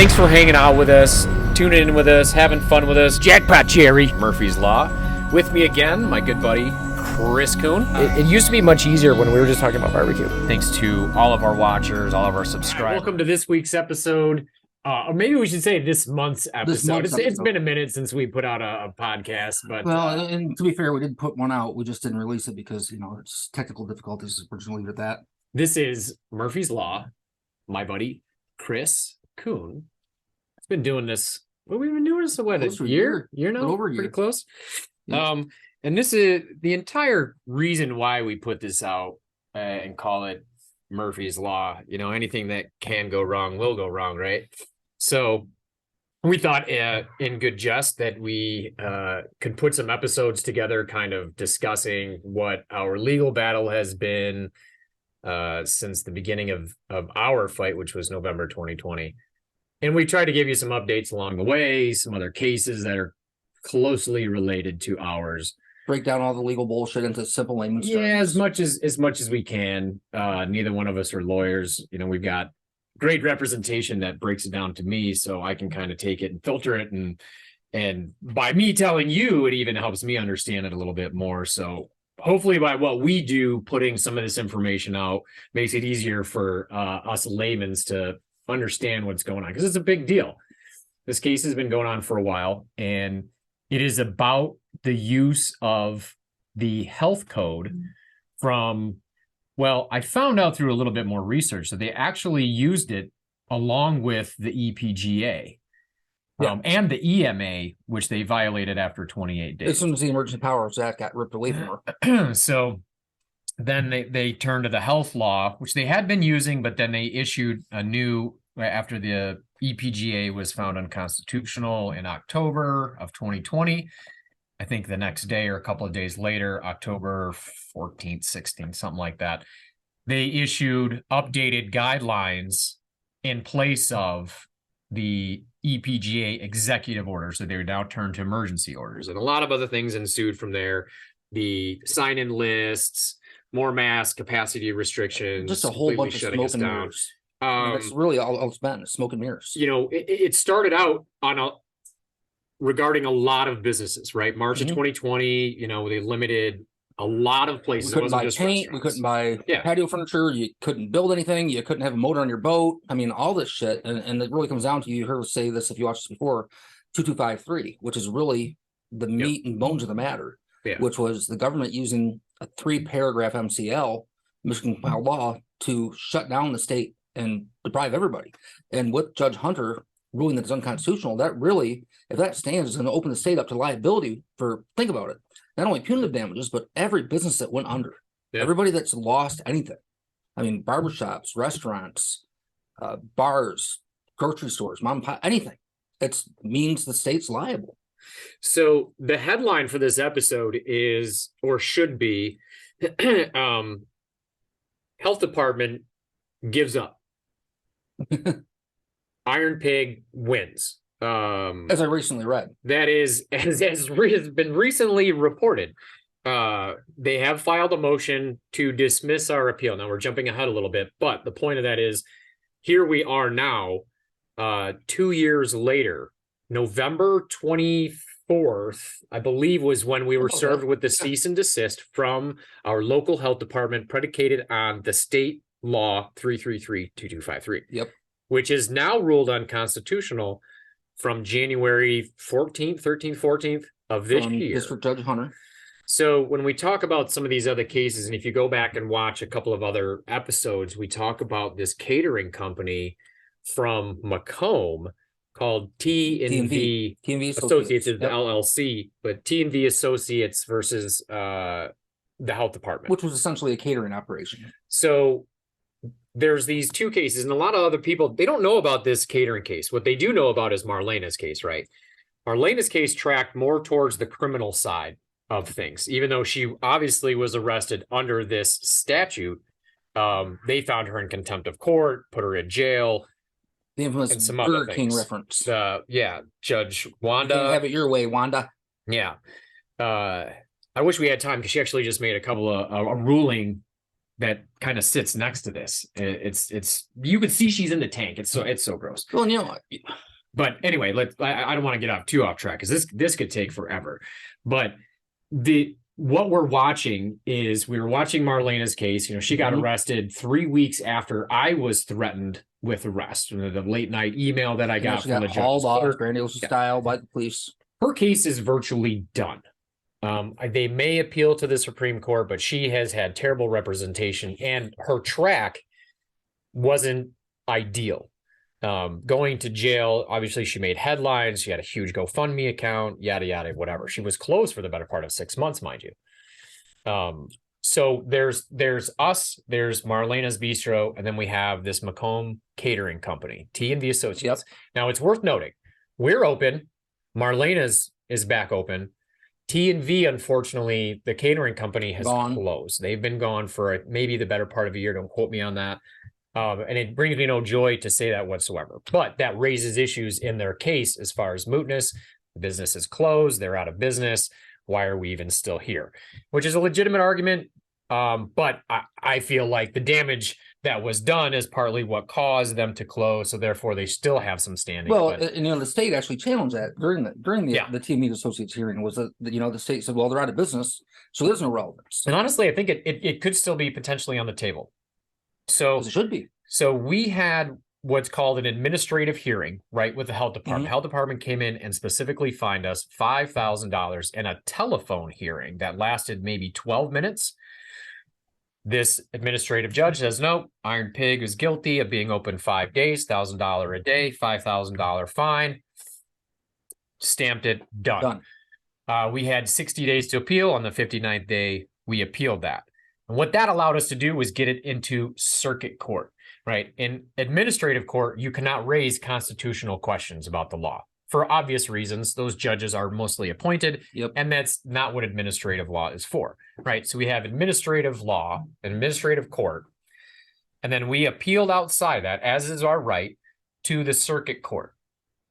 Thanks for hanging out with us, tuning in with us, having fun with us. Jackpot Jerry, Murphy's Law. With me again, my good buddy, Chris Kuhn. It used to be much easier when we were just talking about barbecue. Thanks to all of our watchers, all of our subscribers. Welcome to this week's episode, or maybe we should say this month's episode. It's been a minute since we put out a podcast, but and to be fair, we did put one out. We just didn't release it because it's technical difficulties. We're just gonna leave it at that. This is Murphy's Law. My buddy Chris Kuhn. It's been doing this. What we've been doing this what, a year now? Over a year. Pretty close. Yeah. And this is the entire reason why we put this out and call it Murphy's Law. Anything that can go wrong will go wrong, right? So we thought in good jest that we could put some episodes together kind of discussing what our legal battle has been since the beginning of our fight, which was November 2020. And we try to give you some updates along the way, some other cases that are closely related to ours. Break down all the legal bullshit into simple layman's terms. Yeah, as much as we can. Neither one of us are lawyers. We've got great representation that breaks it down to me, so I can kind of take it and filter it, and by me telling you, it even helps me understand it a little bit more. So hopefully by what we do, putting some of this information out makes it easier for us laymen to understand what's going on, because it's a big deal. This case has been going on for a while, and it is about the use of the health code from, well, I found out through a little bit more research that they actually used it along with the EPGA and the EMA, which they violated after 28 days. As soon as the Emergency Powers Act got ripped away from her. So then they turned to the health law, which they had been using, but then they issued a new, after the EPGA was found unconstitutional in October of 2020. I think the next day or a couple of days later, October 14th, 16th, something like that, they issued updated guidelines in place of the EPGA executive orders. So they were now turned to emergency orders. And a lot of other things ensued from there. The sign-in lists, more mass capacity restrictions. Just a whole bunch of smoke and mirrors. That's really all it's been, smoke and mirrors. It started out regarding a lot of businesses, right? March of 2020, they limited a lot of places. We couldn't buy paint, we couldn't buy patio furniture, you couldn't build anything, you couldn't have a motor on your boat. I mean, all this shit. And it really comes down to, you heard us say this if you watched this before, 2253, which is really the meat and bones of the matter, which was the government using a 3-paragraph MCL, Michigan compiled law, to shut down the state and deprive everybody. And with Judge Hunter ruling that it's unconstitutional, that really, if that stands, is going to open the state up to liability for, think about it, not only punitive damages, but every business that went under. Everybody that's lost anything. I mean, barbershops, restaurants, bars, grocery stores, mom and pop, anything. It means the state's liable. So the headline for this episode is, or should be, Health Department gives up. Iron Pig wins. As I recently read. That is, as has been recently reported. They have filed a motion to dismiss our appeal. Now we're jumping ahead a little bit, but the point of that is, here we are now, 2 years later, November 24th, I believe, was when we were served with the cease and desist from our local health department, predicated on the state law 333-2253. Yep. Which is now ruled unconstitutional from January 14th of this year. District Judge Hunter. So when we talk about some of these other cases, and if you go back and watch a couple of other episodes, we talk about this catering company from Macomb called T&V Associates, the LLC, but T&V Associates versus the health department. Which was essentially a catering operation. So there's these two cases, and a lot of other people, they don't know about this catering case. What they do know about is Marlena's case, right? Marlena's case tracked more towards the criminal side of things. Even though she obviously was arrested under this statute, they found her in contempt of court, put her in jail. The infamous Burger King reference. Judge Wanda. You can't have it your way, Wanda. Yeah. I wish we had time, because she actually just made a couple of a ruling that kind of sits next to this. It's you can see she's in the tank. It's so gross. Well, you know, But anyway, I don't want to get too off track because this could take forever. But what we're watching is we were watching Marlena's case. You know, she got arrested 3 weeks after I was threatened with arrest. The late night email that I got from the judge. Hauled off, grandiose style by the police. Her case is virtually done. They may appeal to the Supreme Court, but she has had terrible representation, and her track wasn't ideal. Going to jail, obviously she made headlines. She had a huge GoFundMe account, yada, yada, whatever. She was closed for the better part of 6 months, mind you. So there's us, there's Marlena's Bistro, and then we have this Macomb Catering Company, T&V Associates. Yep. Now, it's worth noting, we're open. Marlena's is back open. T&V, unfortunately, the catering company has closed. They've been gone for maybe the better part of a year. Don't quote me on that. And it brings me no joy to say that whatsoever. But that raises issues in their case as far as mootness. The business is closed. They're out of business. Why are we even still here? Which is a legitimate argument. But I feel like the damage that was done is partly what caused them to close. So therefore, they still have some standing. Well, and, you know, the state actually challenged that during the T&V Associates hearing. Was that, you know, the state said, well, they're out of business, so there's no relevance. And honestly, I think it could still be potentially on the table. So it should be. So we had what's called an administrative hearing, right, with the health department. Health department came in and specifically fined us $5,000 in a telephone hearing that lasted maybe 12 minutes. This administrative judge says, no, Iron Pig is guilty of being open 5 days, $1,000 a day, $5,000 fine. Stamped it, done. We had 60 days to appeal. On the 59th day, we appealed that. And what that allowed us to do was get it into circuit court, right? In administrative court, you cannot raise constitutional questions about the law. For obvious reasons, those judges are mostly appointed, and that's not what administrative law is for, right? So we have administrative law, administrative court, and then we appealed outside that, as is our right, to the circuit court.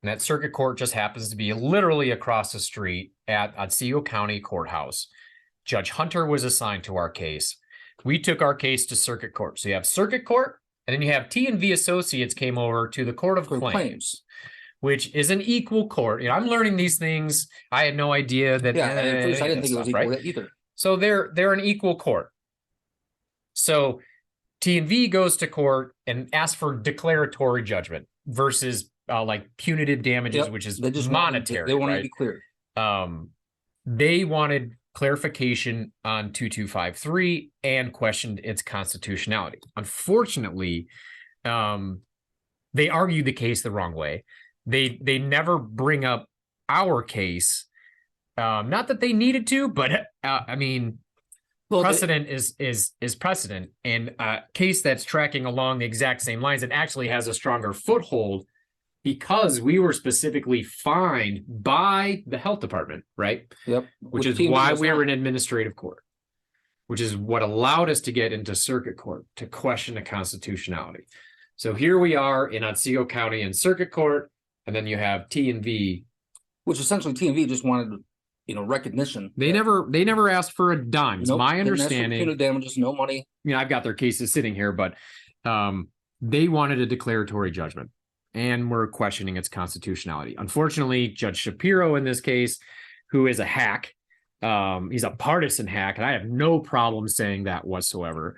And that circuit court just happens to be literally across the street at Otsego County Courthouse. Judge Hunter was assigned to our case. We took our case to circuit court. So you have circuit court, and then you have T&V Associates came over to the Court of Claims, which is an equal court. You know, I'm learning these things. I had no idea that. Yeah, at first I didn't think it was equal either. So they're an equal court. So T&V goes to court and asks for declaratory judgment versus like punitive damages, which is monetary. They want to be clear. They wanted clarification on 2253 and questioned its constitutionality. Unfortunately, they argued the case the wrong way. They never bring up our case. Not that they needed to, but I mean, precedent is precedent, and a case that's tracking along the exact same lines and actually has a stronger foothold because we were specifically fined by the health department, right? Yep. Which is why we were in administrative court, which is what allowed us to get into circuit court to question the constitutionality. So here we are in Otsego County in circuit court, and then you have T&V, which essentially T&V just wanted, you know, recognition. They never asked for a dime. It's my understanding. Punitive damages, no money. You know, I've got their cases sitting here, but they wanted a declaratory judgment, and we're questioning its constitutionality. Unfortunately, Judge Shapiro in this case, who is a hack, he's a partisan hack, and I have no problem saying that whatsoever.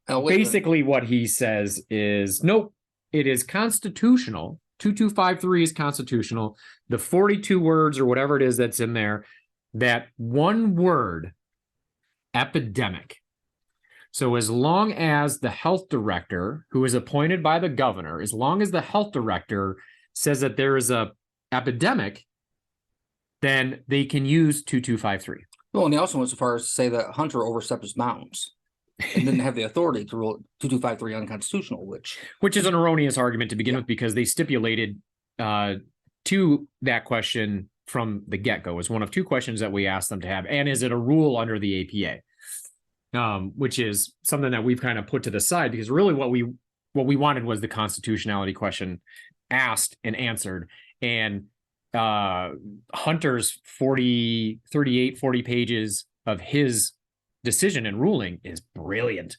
Basically, what he says is, nope, it is constitutional. 2253 is constitutional. The 42 words or whatever it is that's in there, that one word, epidemic. So as long as the health director, who is appointed by the governor, as long as the health director says that there is a epidemic, then they can use 2253. Well, and he also went so far as to say that Hunter overstepped his bounds and didn't have the authority to rule 2253 unconstitutional, which is an erroneous argument to begin with, because they stipulated to that question from the get-go as one of two questions that we asked them to have. And is it a rule under the APA? Which is something that we've kind of put to the side, because really what we wanted was the constitutionality question asked and answered. And Hunter's 40 pages of his decision and ruling is brilliant.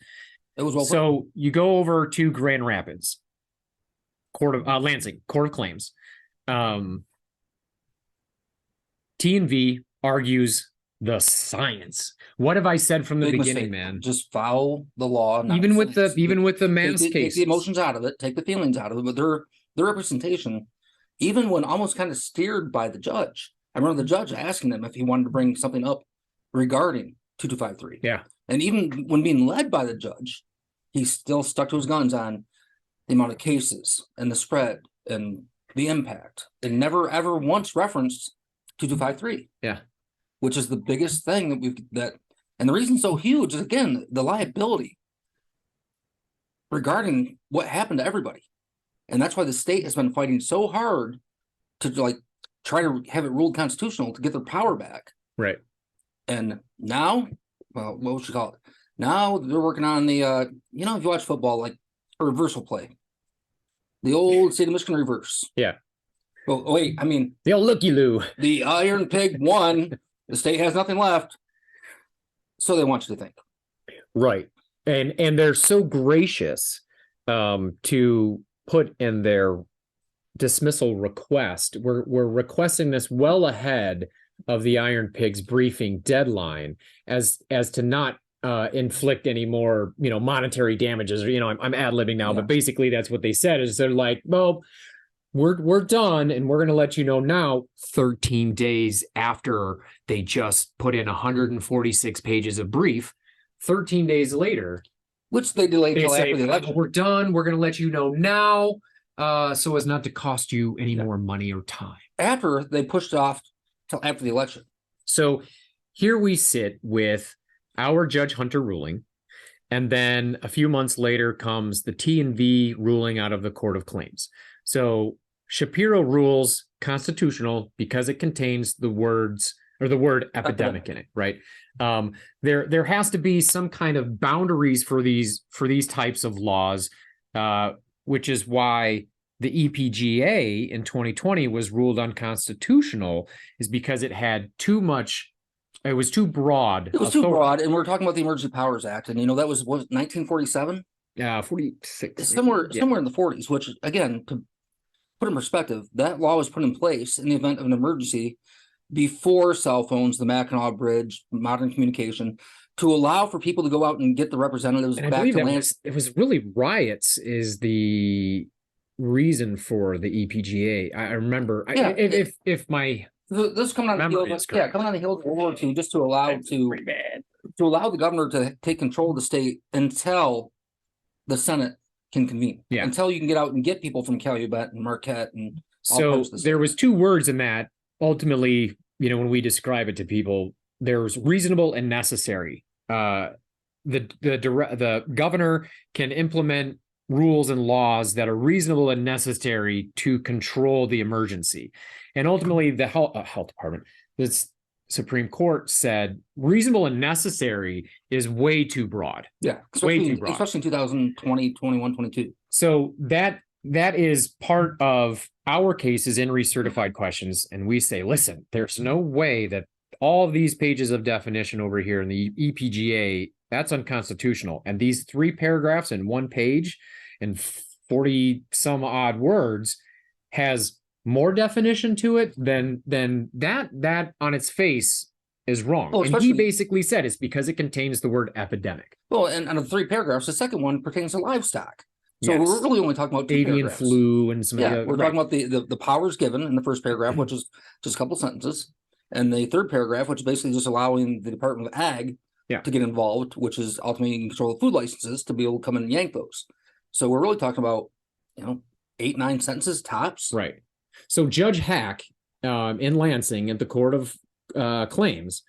It was well put. So you go over to Grand Rapids, Lansing, Court of Claims. T&V argues the science. What have I said from the Big beginning, mistake. man? Just follow the law. not Even with science. the mass take case, the emotions out of it, take the feelings out of it, but their representation, even when almost kind of steered by the judge. I remember the judge asking them if he wanted to bring something up regarding 2253. Yeah. And even when being led by the judge, he still stuck to his guns on the amount of cases and the spread and the impact, and never ever once referenced 2253. Yeah. Which is the biggest thing and the reason so huge is, again, the liability regarding what happened to everybody. And that's why the state has been fighting so hard to try to have it ruled constitutional to get their power back. right? And now, well, what would you call it? Now they're working on the, if you watch football, like a reversal play, the old state of Michigan reverse. Yeah. Well, wait, I mean, The old looky-loo. the Iron Pig won. The state has nothing left. So they want you to think. Right. And they're so gracious to put in their dismissal request. We're requesting this well ahead of the Iron Pig's briefing deadline as to not inflict any more, monetary damages. Or, I'm ad-libbing now, but basically that's what they said is they're like, well, we're done and we're going to let you know now 13 days after they just put in 146 pages of brief. 13 days later, Which they delayed they until say, after the election. we're done. We're going to let you know now so as not to cost you any more money or time. After they pushed it off till after the election. So here we sit with our Judge Hunter ruling. And then a few months later comes the T&V ruling out of the Court of Claims. So Shapiro rules constitutional because it contains the word epidemic in it, right? There has to be some kind of boundaries for these types of laws, which is why the EPGA in 2020 was ruled unconstitutional, is because it had too much. It was too broad. It was too broad, and we're talking about the Emergency Powers Act, and that was 1947. Yeah, 46. Somewhere in the 40s. Which, again, to put in perspective, that law was put in place in the event of an emergency before cell phones, the Mackinac Bridge, modern communication, to allow for people to go out and get the representatives And back to land. it was really riots is the reason for the EPGA. I remember. Yeah, if my this coming on the memory heels, is correct. coming on the heels of World War II, just to allow pretty bad. to allow the governor to take control of the state until the Senate can convene. Yeah. Until you can get out and get people from Calumet and Marquette and all So parts of the state. there was two words in that. Ultimately, when we describe it to people, there's reasonable and necessary. The governor can implement rules and laws that are reasonable and necessary to control the emergency. And ultimately, the health department, the Supreme Court said reasonable and necessary is way too broad. Yeah, way too broad. especially in 2020, 21, 22. So that is part of our cases in recertified questions. And we say, listen, there's no way that all of these pages of definition over here in the EPGA, that's unconstitutional. And these 3 paragraphs in 1 page and 40 some odd words has more definition to it than that on its face is wrong. Well, and he basically said it's because it contains the word epidemic. Well, and of the 3 paragraphs, the second one pertains to livestock. So Yes. we're really only talking about 2 Avian paragraphs. flu and some of the We're talking about the powers given in the first paragraph, which is just a couple sentences, and the third paragraph, which is basically just allowing the Department of Ag to get involved, which is ultimately in control of food licenses to be able to come in and yank those. So we're really talking about 8, 9 sentences tops. Right. So Judge Hack in Lansing at the Court of Claims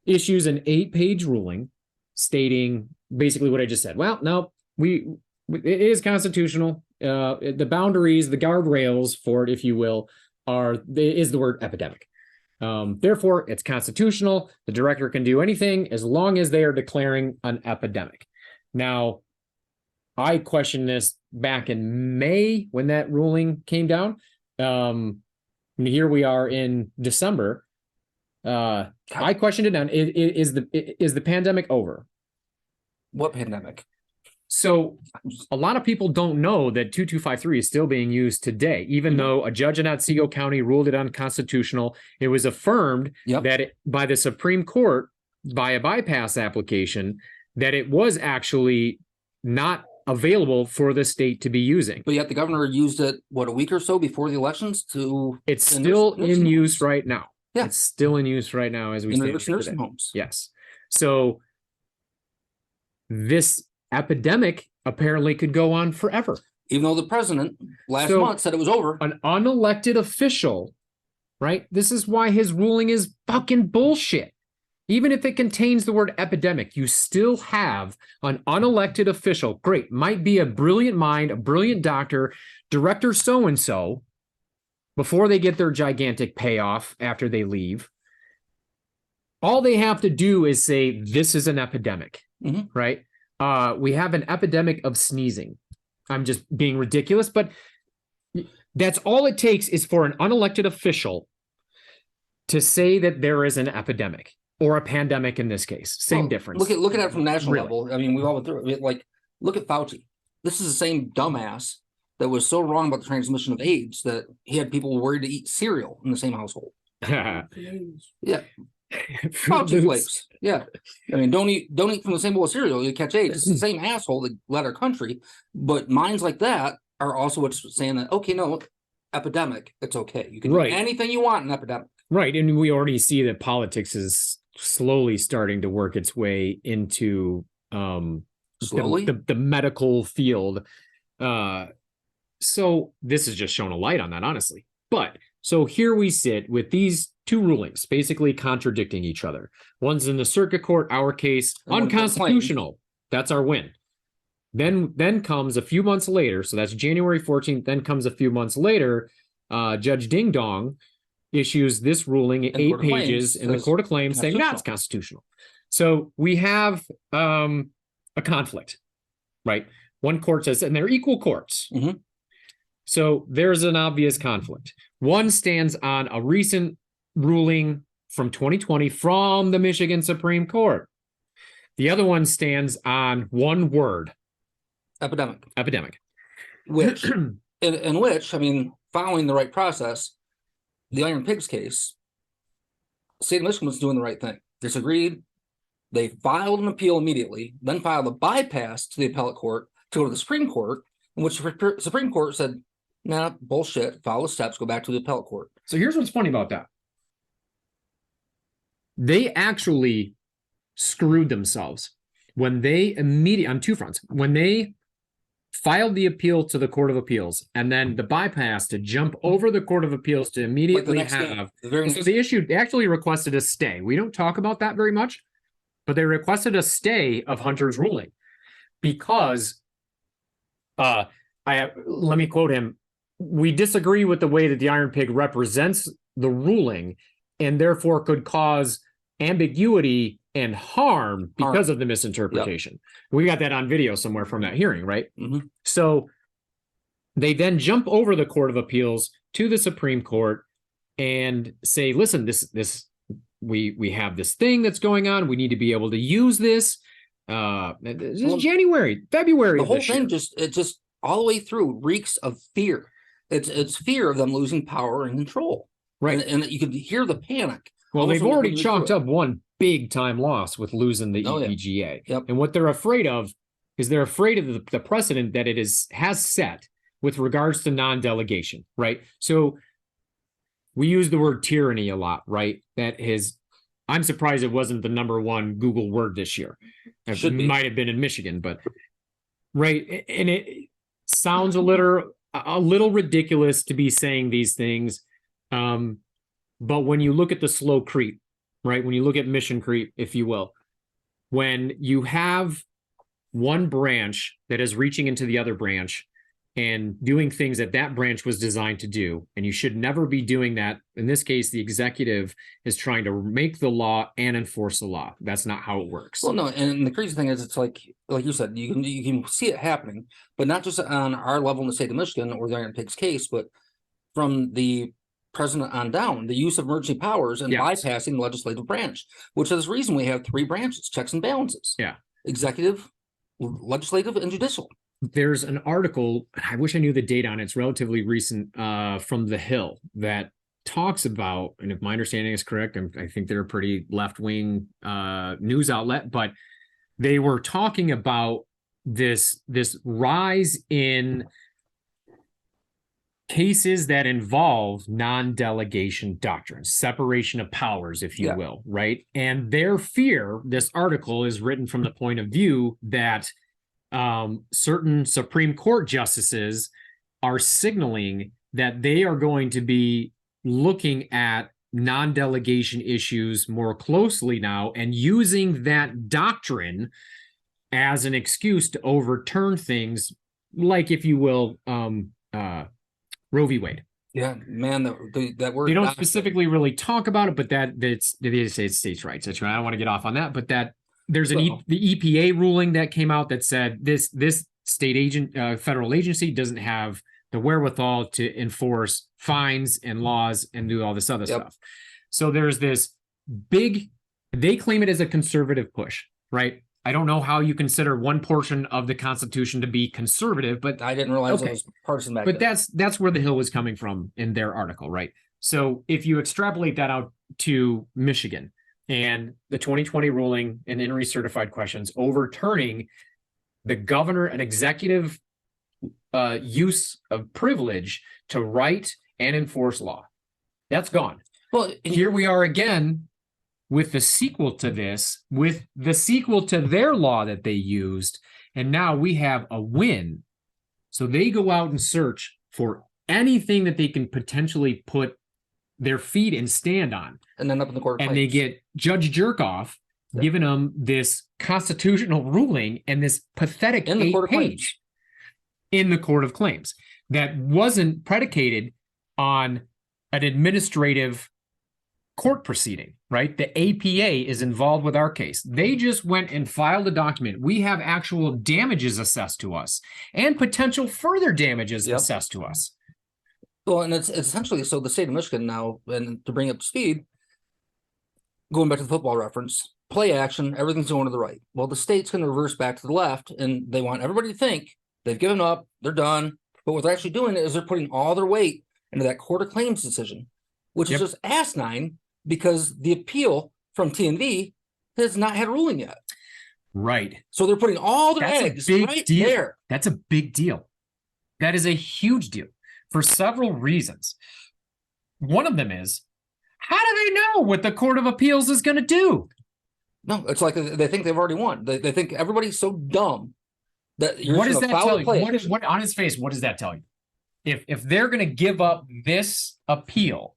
issues an 8-page ruling stating basically what I just said. Well, no, it is constitutional. The boundaries, the guardrails for it, if you will, is the word epidemic. Therefore, it's constitutional. The director can do anything as long as they are declaring an epidemic. Now, I questioned this back in May when that ruling came down. Here we are in December. I questioned it down. Is the pandemic over? What pandemic? So a lot of people don't know that 2253 is still being used today, even though a judge in Otsego County ruled it unconstitutional. It was affirmed that by the Supreme Court, by a bypass application, that it was actually not available for the state to be using. But yet the governor used it, what, a week or so before the elections to... It's still in use right now. Yeah. It's still in use right now as we stand here nursing today. homes. Yes. So this epidemic apparently could go on forever. Even though the president last month said it was over. An unelected official, right? This is why his ruling is fucking bullshit. Even if it contains the word epidemic, you still have an unelected official. Great. Might be a brilliant mind, a brilliant doctor, director so-and-so, before they get their gigantic payoff after they leave. All they have to do is say, this is an epidemic, right? We have an epidemic of sneezing. I'm just being ridiculous, but that's all it takes is for an unelected official to say that there is an epidemic or a pandemic in this case. Same difference. Look at it from national level. I mean, we've all been through it. Like, look at Fauci. This is the same dumbass that was so wrong about the transmission of AIDS that he had people worried to eat cereal in the same household. Yeah. Fauci flakes. Yeah. I mean, don't eat from the same bowl of cereal, you catch AIDS. It's the same asshole that led our country. But minds like that are also what's saying that, okay, no, epidemic, it's okay. You can do anything you want in epidemic. Right. And we already see that politics is slowly starting to work its way into the medical field. So this has just shown a light on that, honestly. But so here we sit with these two rulings basically contradicting each other. One's in the circuit court, our case, unconstitutional. That's our win. Then comes a few months later, so that's January 14th, then comes a few months later, Judge Ding Dong issues this ruling, 8 pages in the Court of Claims saying, no, it's constitutional. So we have a conflict, right? One court says, and they're equal courts. So there's an obvious conflict. One stands on a recent ruling from 2020 from the Michigan Supreme Court. The other one stands on one word. Epidemic. Which, in which, I mean, following the right process, the Iron Pigs case, the state of Michigan was doing the right thing. Disagreed. They filed an appeal immediately, then filed a bypass to the appellate court to go to the Supreme Court, in which the Supreme Court said, nah, bullshit, follow the steps, go back to the appellate court. So here's what's funny about that. They actually screwed themselves when they on two fronts. When they filed the appeal to the Court of Appeals and then the bypass to jump over the Court of Appeals to immediately have. So they actually requested a stay. We don't talk about that very much, but they requested a stay of Hunter's ruling because let me quote him. We disagree with the way that the Iron Pig represents the ruling and therefore could cause ambiguity and harm because of the misinterpretation. Yep. We got that on video somewhere from that hearing, right? So they then jump over the Court of Appeals to the Supreme Court and say, listen, we have this thing that's going on. We need to be able to use this. This is January, February. The whole thing just all the way through reeks of fear. It's fear of them losing power and control. Right. And you can hear the panic. Well, they've already chalked up one big time loss with losing the EPGA. Yep. And what they're afraid of is they're afraid of the precedent that it has set with regards to non-delegation, right? So we use the word tyranny a lot, right? I'm surprised it wasn't the #1 Google word this year. It might have been in Michigan, but right. And it sounds a little ridiculous to be saying these things. But when you look at the slow creep, right? When you look at mission creep, if you will, when you have one branch that is reaching into the other branch and doing things that branch was designed to do, and you should never be doing that. In this case, the executive is trying to make the law and enforce the law. That's not how it works. Well, no, and the crazy thing is, it's like you said, you can see it happening, but not just on our level in the state of Michigan or the Iron Pigs case, but from the president on down, the use of emergency powers and bypassing the legislative branch, which is the reason we have three branches, checks and balances. Yeah. Executive, legislative, and judicial. There's an article, I wish I knew the date on it, it's relatively recent, from The Hill that talks about, and if my understanding is correct, I think they're a pretty left-wing news outlet, but they were talking about this rise in cases that involve non-delegation doctrines, separation of powers, if you will, right? And their fear, this article is written from the point of view that certain Supreme Court justices are signaling that they are going to be looking at non-delegation issues more closely now and using that doctrine as an excuse to overturn things like, if you will, Roe v. Wade. Yeah, man, that word. They don't specifically really talk about it, but they say it's states' rights. That's right. I don't want to get off on that, but that there's the EPA ruling that came out that said this federal agency doesn't have the wherewithal to enforce fines and laws and do all this other stuff. So there's this big, they claim it as a conservative push, right? I don't know how you consider one portion of the Constitution to be conservative, but I didn't realize it was partisan back then. But that's where The Hill was coming from in their article, right? So if you extrapolate that out to Michigan and the 2020 ruling and in recertified questions overturning the governor and executive use of privilege to write and enforce law, that's gone. Well, here we are again with the sequel to this, with the sequel to their law that they used, and now we have a win. So they go out and search for anything that they can potentially put their feet and stand on. And then up in the court. And they get Judge Jerkoff giving them this constitutional ruling and this pathetic 8-page in the Court of Claims that wasn't predicated on an administrative court proceeding, right? The APA is involved with our case. They just went and filed a document. We have actual damages assessed to us and potential further damages assessed to us. Well, and it's essentially, so the state of Michigan now, and to bring up to speed, going back to the football reference, play action, everything's going to the right. Well, the state's going to reverse back to the left, and they want everybody to think they've given up, they're done. But what they're actually doing is they're putting all their weight into that Court of Claims decision, which is just asinine, because the appeal from TNV has not had a ruling yet. Right. So they're putting all their eggs right there. That's a big deal. That is a huge deal for several reasons. One of them is, how do they know what the Court of Appeals is going to do? No, it's like they think they've already won. They think everybody's so dumb that you're what does that tell you? What on its face, what does that tell you? If they're going to give up this appeal,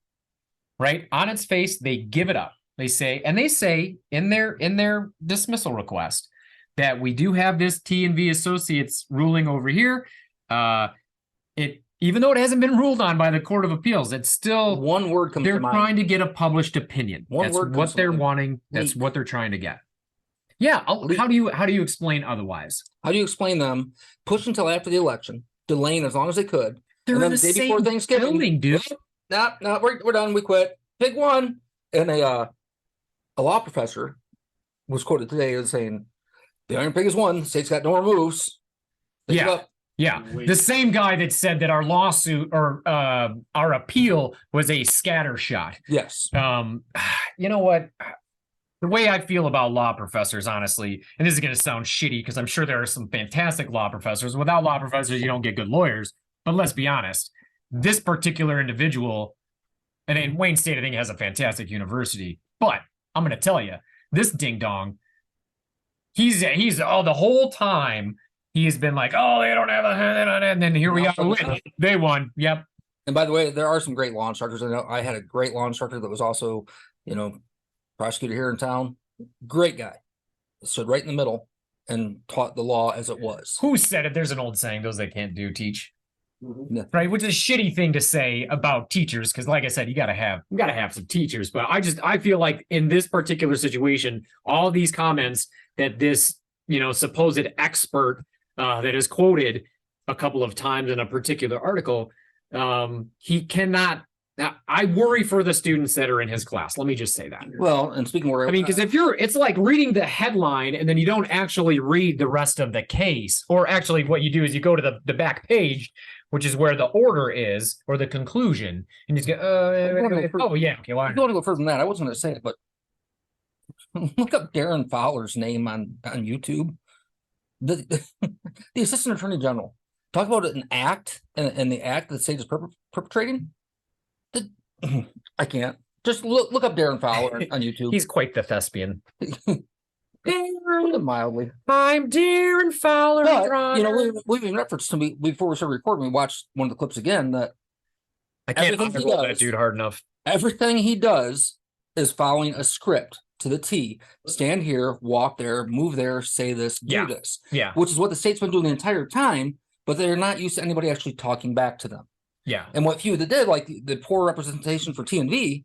right, on its face, they give it up. They say in their dismissal request that we do have this T&V Associates ruling over here. Even though it hasn't been ruled on by the Court of Appeals, it's still one word comes to mind. They're trying to get a published opinion. That's what they're wanting. That's what they're trying to get. Yeah. How do you explain otherwise? How do you explain them push until after the election, delaying as long as they could? They're and then in the day before Thanksgiving, building, dude. No, we're done. We quit. Pick one. And a law professor was quoted today as saying, "The Iron Pig is won. The state's got no more moves." Yeah. The same guy that said that our lawsuit or our appeal was a scattershot. Yes. You know what? The way I feel about law professors, honestly, and this is going to sound shitty because I'm sure there are some fantastic law professors. Without law professors, you don't get good lawyers. But let's be honest, this particular individual, and in Wayne State, I think, has a fantastic university. But I'm going to tell you, this ding dong, he's the whole time he has been like, oh, they don't have and then here we are. They won. Yep. And by the way, there are some great law instructors. I know I had a great law instructor that was also, prosecutor here in town. Great guy. Stood right in the middle and taught the law as it was. Who said it? There's an old saying, those that can't do teach. Mm-hmm. Yeah. Right, which is a shitty thing to say about teachers, because like I said, you gotta have some teachers. But I feel like in this particular situation, all these comments that this supposed expert that is quoted a couple of times in a particular article, he cannot I worry for the students that are in his class. Let me just say that. Well, and speaking where I mean, because it's like reading the headline and then you don't actually read the rest of the case, or actually what you do is you go to the back page, which is where the order is or the conclusion, and you just go, oh yeah, okay. Well, if you want to go further than that, I wasn't going to say it, but look up Darren Fowler's name on YouTube. The assistant attorney general. Talk about an act and the act that the state is perpetrating. I can't. Just look up Darren Fowler on YouTube. He's quite the thespian. Mildly. I'm Darren Fowler. But, you know, we've been referenced to me before we started recording. We watched one of the clips again. That I can't roll that dude hard enough. Everything he does is following a script to the T. Stand here, walk there, move there, say this, do this. Yeah. Which is what the state's been doing the entire time, but they're not used to anybody actually talking back to them. Yeah. And what few that did, like the poor representation for TNV,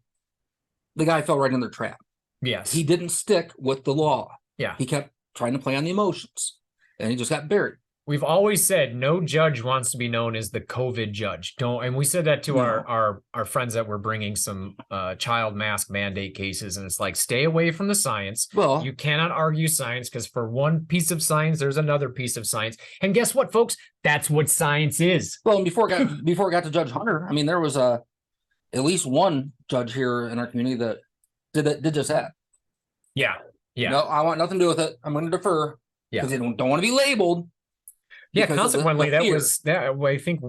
the guy fell right in their trap. Yes. He didn't stick with the law. Yeah. He kept trying to play on the emotions, and he just got buried. We've always said no judge wants to be known as the COVID judge. And we said that to our friends that were bringing some child mask mandate cases, and it's like, stay away from the science. Well, you cannot argue science, because for one piece of science, there's another piece of science. And guess what, folks? That's what science is. Well, and before it got to Judge Hunter, I mean, there was at least one judge here in our community that did just that. Yeah. Yeah. No, I want nothing to do with it. I'm going to defer. Yeah. Because they don't want to be labeled. Yeah, consequently, I think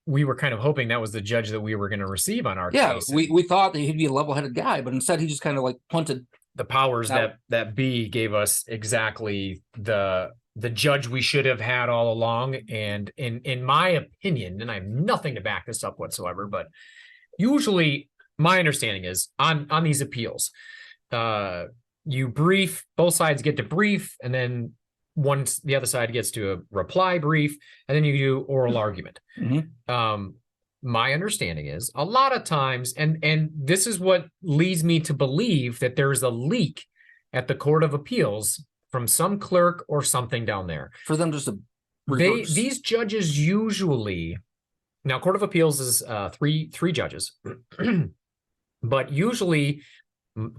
we were kind of hoping that was the judge that we were going to receive on our case. Yeah, we thought that he'd be a level-headed guy, but instead he just kind of like punted. The powers that B gave us exactly the judge we should have had all along. And in my opinion, and I have nothing to back this up whatsoever, but usually my understanding is on these appeals, you brief, both sides get to brief, and then once the other side gets to a reply brief, and then you do oral argument. Mm-hmm. My understanding is a lot of times, and this is what leads me to believe that there's a leak at the Court of Appeals from some clerk or something down there. For them just to reverse. These judges usually, now Court of Appeals is three judges, but usually,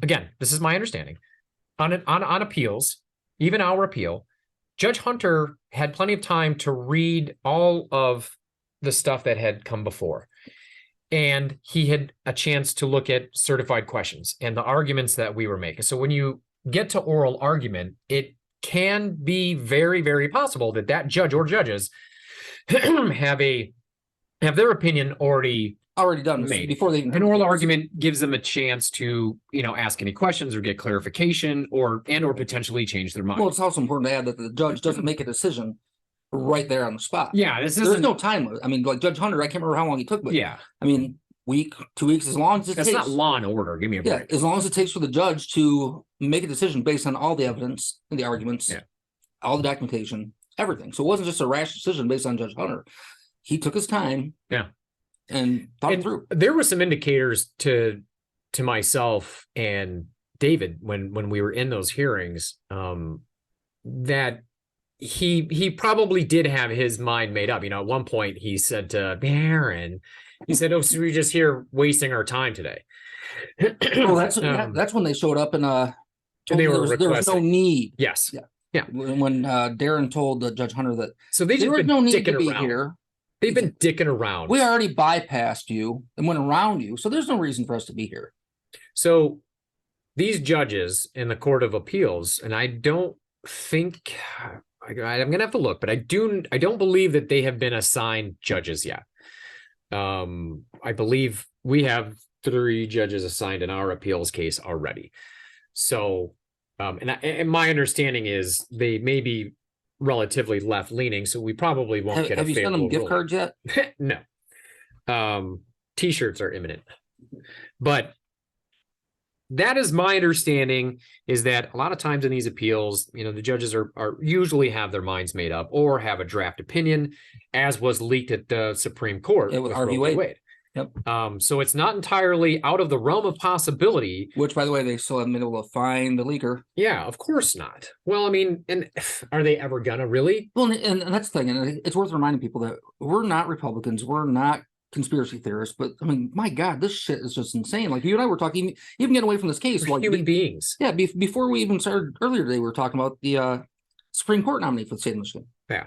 again, this is my understanding, on appeals, even our appeal, Judge Hunter had plenty of time to read all of the stuff that had come before. And he had a chance to look at certified questions and the arguments that we were making. So when you get to oral argument, it can be very, very possible that judge or judges have their opinion already done made before they. An oral argument gives them a chance to, ask any questions or get clarification or potentially change their mind. Well, it's also important to add that the judge doesn't make a decision right there on the spot. Yeah, there's no time. I mean, like Judge Hunter, I can't remember how long he took, but yeah, I mean, week, 2 weeks, as long as it takes. That's not law and order. Give me a break. Yeah, as long as it takes for the judge to make a decision based on all the evidence and the arguments, all the documentation, everything. So it wasn't just a rash decision based on Judge Hunter. He took his time. Yeah. And thought it through. There were some indicators to myself and David when we were in those hearings that he probably did have his mind made up. At one point he said to Baron, he said, "Oh, so we're just here wasting our time today." Well, that's when they showed up and there was no need. Yes. Yeah. When Darren told Judge Hunter that there was no need to be here. They've been dicking around. We already bypassed you and went around you, so there's no reason for us to be here. So these judges in the Court of Appeals, and I don't think I'm going to have to look, but I don't believe that they have been assigned judges yet. I believe we have 3 judges assigned in our appeals case already. So, and my understanding is they may be relatively left leaning, so we probably won't get a favorable. Have you sent them gift cards yet? No. T-shirts are imminent, but that is my understanding, is that a lot of times in these appeals, the judges are usually have their minds made up or have a draft opinion, as was leaked at the Supreme Court with Roe v. Wade. Yep. So it's not entirely out of the realm of possibility. Which, by the way, they still haven't been able to find the leaker. Yeah, of course not. Well, I mean, and are they ever gonna really? Well, and that's the thing, and it's worth reminding people that we're not Republicans. We're not conspiracy theorist, but I mean, my God, this shit is just insane. Like you and I were talking, even getting away from this case, We're like human beings. Yeah, before we even started earlier today, we were talking about the Supreme Court nominee for the state of Michigan. Yeah.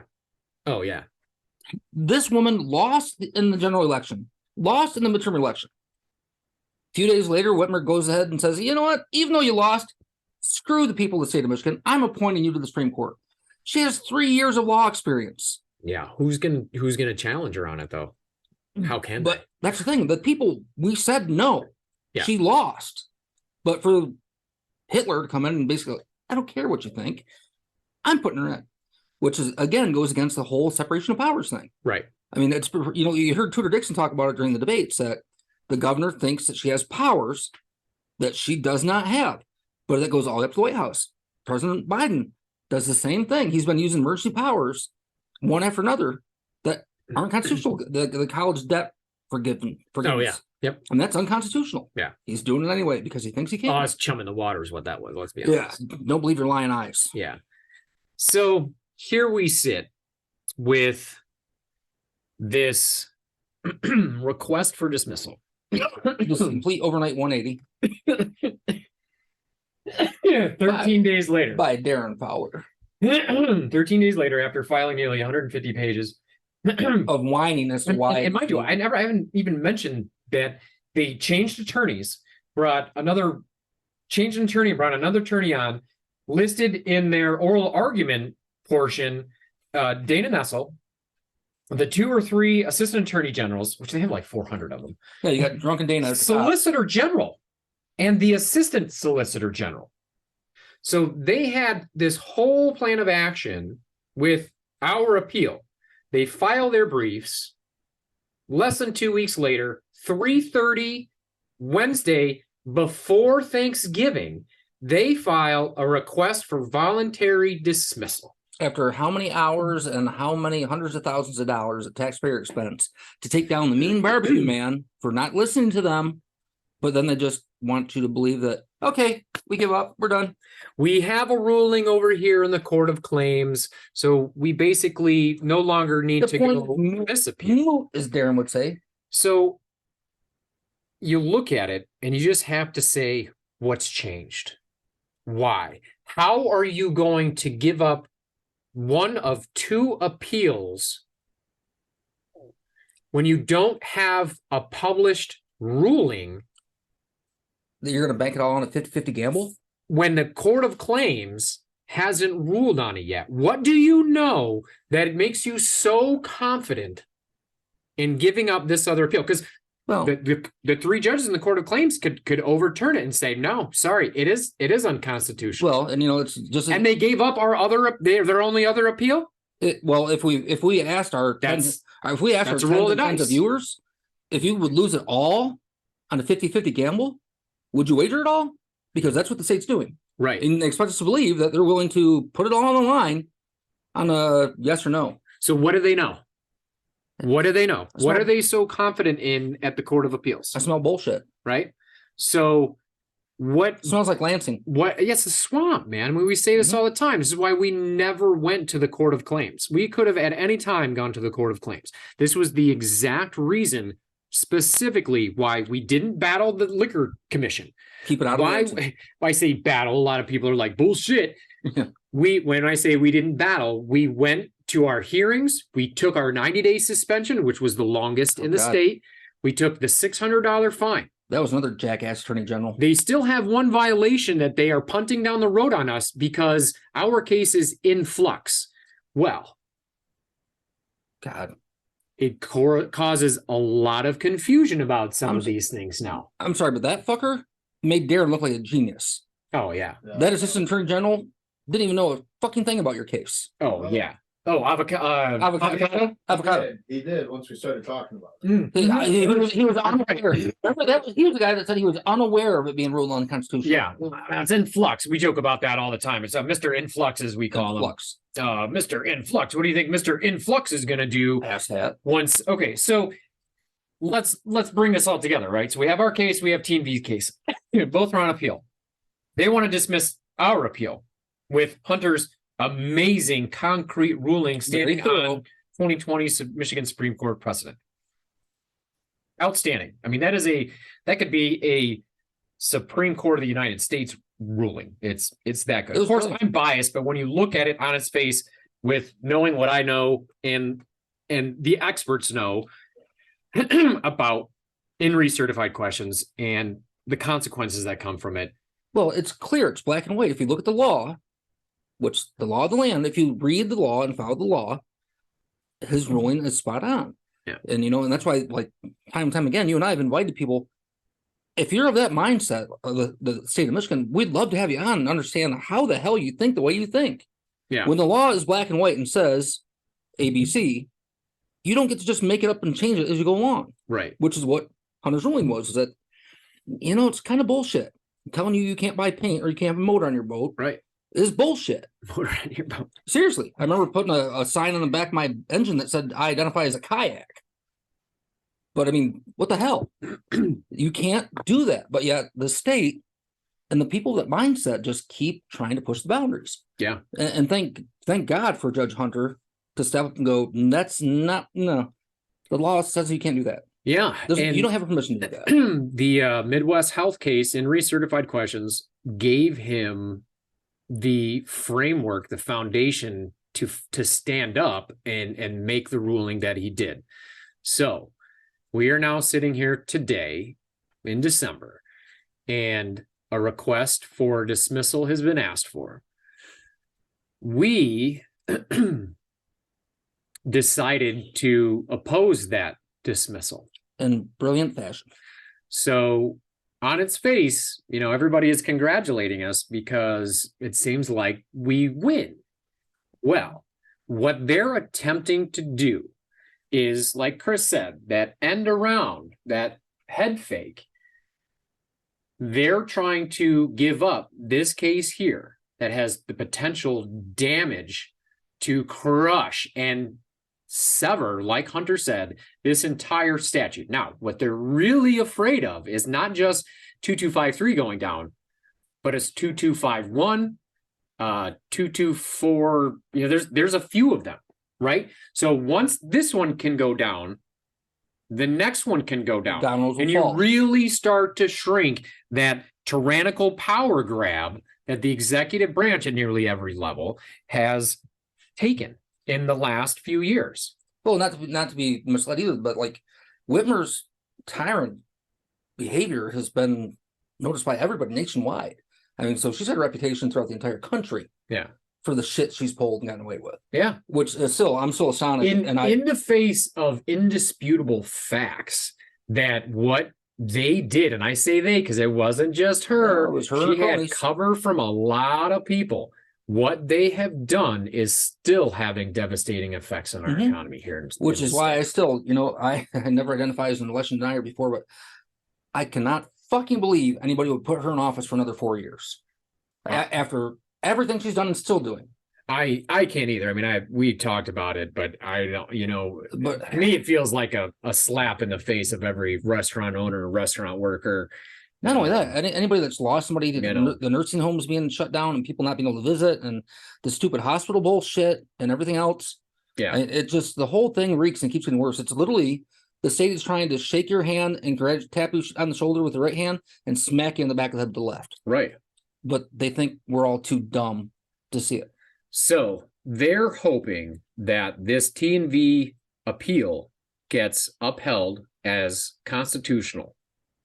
Oh yeah. This woman lost in the general election, lost in the midterm election. A few days later, Whitmer goes ahead and says, you know what? Even though you lost, screw the people of the state of Michigan. I'm appointing you to the Supreme Court. She has 3 years of law experience. Yeah. Who's gonna challenge her on it though? How can But they? that's the thing. The people, we said no. Yeah. She lost. But for Hitler to come in and basically, I don't care what you think, I'm putting her in. Which is, again, goes against the whole separation of powers thing. Right. I mean, it's, you know, you heard Tudor Dixon talk about it during the debates that the governor thinks that she has powers that she does not have, but that goes all up to the White House. President Biden does the same thing. He's been using emergency powers one after another that aren't constitutional. The college debt forgiveness. Oh yeah. Yep. And that's unconstitutional. Yeah. He's doing it anyway because he thinks he can. Oh, it's chumming the water is what that was. Let's be honest. Yeah. Don't believe your lying eyes. Yeah. So here we sit with this request for dismissal. Just a complete overnight 180 13 days later. by Darren Fowler 13 days later, after filing nearly 150 pages of whining as to why. And mind you, I haven't even mentioned that they changed attorneys, brought another attorney on, listed in their oral argument portion, Dana Nessel, the 2 or 3 assistant attorney generals, which they have like 400 of them. Yeah, you got drunken Dana. Solicitor General and the Assistant Solicitor General. So they had this whole plan of action with our appeal. They file their briefs. Less than 2 weeks later, 3:30 Wednesday before Thanksgiving, they file a request for voluntary dismissal. After how many hours and how many hundreds of thousands of dollars at taxpayer expense to take down the mean barbecue man for not listening to them, but then they just want you to believe that, okay, we give up, we're done. We have a ruling over here in the Court of Claims, so we basically no longer need to go this appeal, as Darren would say. So you look at it and you just have to say, what's changed? Why? How are you going to give up one of 2 appeals when you don't have a published ruling? That you're going to bank it all on a 50-50 gamble? When the Court of Claims hasn't ruled on it yet. What do you know that it makes you so confident in giving up this other appeal? Because the 3 judges in the Court of Claims could overturn it and say, no, sorry, it is unconstitutional. Well, and you know, it's just, and they gave up their only other appeal. If we asked our tens of viewers, if you would lose it all on a 50-50 gamble, would you wager it all? Because that's what the state's doing. Right. And they expect us to believe that they're willing to put it all on the line on a yes or no. So what do they know? What are they so confident in at the Court of Appeals? I smell bullshit. Right? So what it smells like Lansing? Yes, a swamp, man. I mean, we say this all the time. This is why we never went to the Court of Claims. We could have at any time gone to the Court of Claims. This was the exact reason, specifically, why we didn't battle the Liquor Commission. Keep it out of Lansing. Why I say battle, a lot of people are like, bullshit. When I say we didn't battle, we went to our hearings. We took our 90-day suspension, which was the longest in the state. We took the $600 fine. That was another jackass attorney general. They still have one violation that they are punting down the road on us because our case is in flux. Well, God, it causes a lot of confusion about some of these things now. I'm sorry, but that fucker made Darren look like a genius. Oh, yeah. That assistant attorney general didn't even know a fucking thing about your case. Oh, yeah. Oh, avocado. He did once we started talking about it. He was unaware. Remember he was the guy that said he was unaware of it being ruled unconstitutional. Yeah, it's in flux. We joke about that all the time. It's Mr. Influx, as we call him. Mr. Influx. What do you think Mr. Influx is going to do? Ask that. Okay, so let's bring this all together, right? So we have our case, we have Team V's case. Both are on appeal. They want to dismiss our appeal with Hunter's amazing concrete ruling standing on 2020 Michigan Supreme Court precedent. Outstanding. I mean, that could be a Supreme Court of the United States ruling. It's that good. Of course, I'm biased, but when you look at it on its face with knowing what I know and the experts know about INRI certified questions and the consequences that come from it. Well, it's clear. It's black and white. If you look at the law, which the law of the land, if you read the law and follow the law, his ruling is spot on. Yeah. And, and that's why, like, time and time again, you and I have invited people. If you're of that mindset of the state of Michigan, we'd love to have you on and understand how the hell you think the way you think. Yeah. When the law is black and white and says ABC, you don't get to just make it up and change it as you go along. Right. Which is what Hunter's ruling was, is that, it's kind of bullshit. I'm telling you can't buy paint or you can't have a motor on your boat. Right. Is bullshit. Motor on your boat. Seriously. I remember putting a sign on the back of my engine that said, I identify as a kayak. But I mean, what the hell? You can't do that. But yet the state and the people that mindset just keep trying to push the boundaries. Yeah. And thank God for Judge Hunter to step up and go, that's not, no. The law says you can't do that. Yeah. You don't have permission to do that. The Midwest Health case in recertified questions gave him the framework, the foundation to stand up and make the ruling that he did. So we are now sitting here today in December, and a request for dismissal has been asked for. We decided to oppose that dismissal in brilliant fashion. So on its face, everybody is congratulating us because it seems like we win. Well, what they're attempting to do is, like Chris said, that end around, that head fake. They're trying to give up this case here that has the potential damage to crush and sever, like Hunter said, this entire statute. Now, what they're really afraid of is not just 2253 going down, but it's 2251, 224. There's a few of them, right? So once this one can go down, the next one can go down. And you really start to shrink that tyrannical power grab that the executive branch at nearly every level has taken in the last few years. Well, not to be misled either, but like Whitmer's tyrant behavior has been noticed by everybody nationwide. I mean, so she's had a reputation throughout the entire country. Yeah. For the shit she's pulled and gotten away with. Yeah. Which is I'm still astonished. In the face of indisputable facts that what they did, and I say they because it wasn't just her. No, it was her. She had cover from a lot of people. What they have done is still having devastating effects on our economy here. Which is why I still, I never identified as an election denier before, but I cannot fucking believe anybody would put her in office for another 4 years after everything she's done and still doing. I can't either. I mean, we talked about it, but I don't, but to me, it feels like a slap in the face of every restaurant owner, restaurant worker. Not only that, anybody that's lost somebody, the nursing homes being shut down and people not being able to visit, and the stupid hospital bullshit and everything else. Yeah. It just, the whole thing reeks and keeps getting worse. It's literally the state is trying to shake your hand and tap you on the shoulder with the right hand and smack you in the back of the head with the left. Right. But they think we're all too dumb to see it. So they're hoping that this T&V appeal gets upheld as constitutional,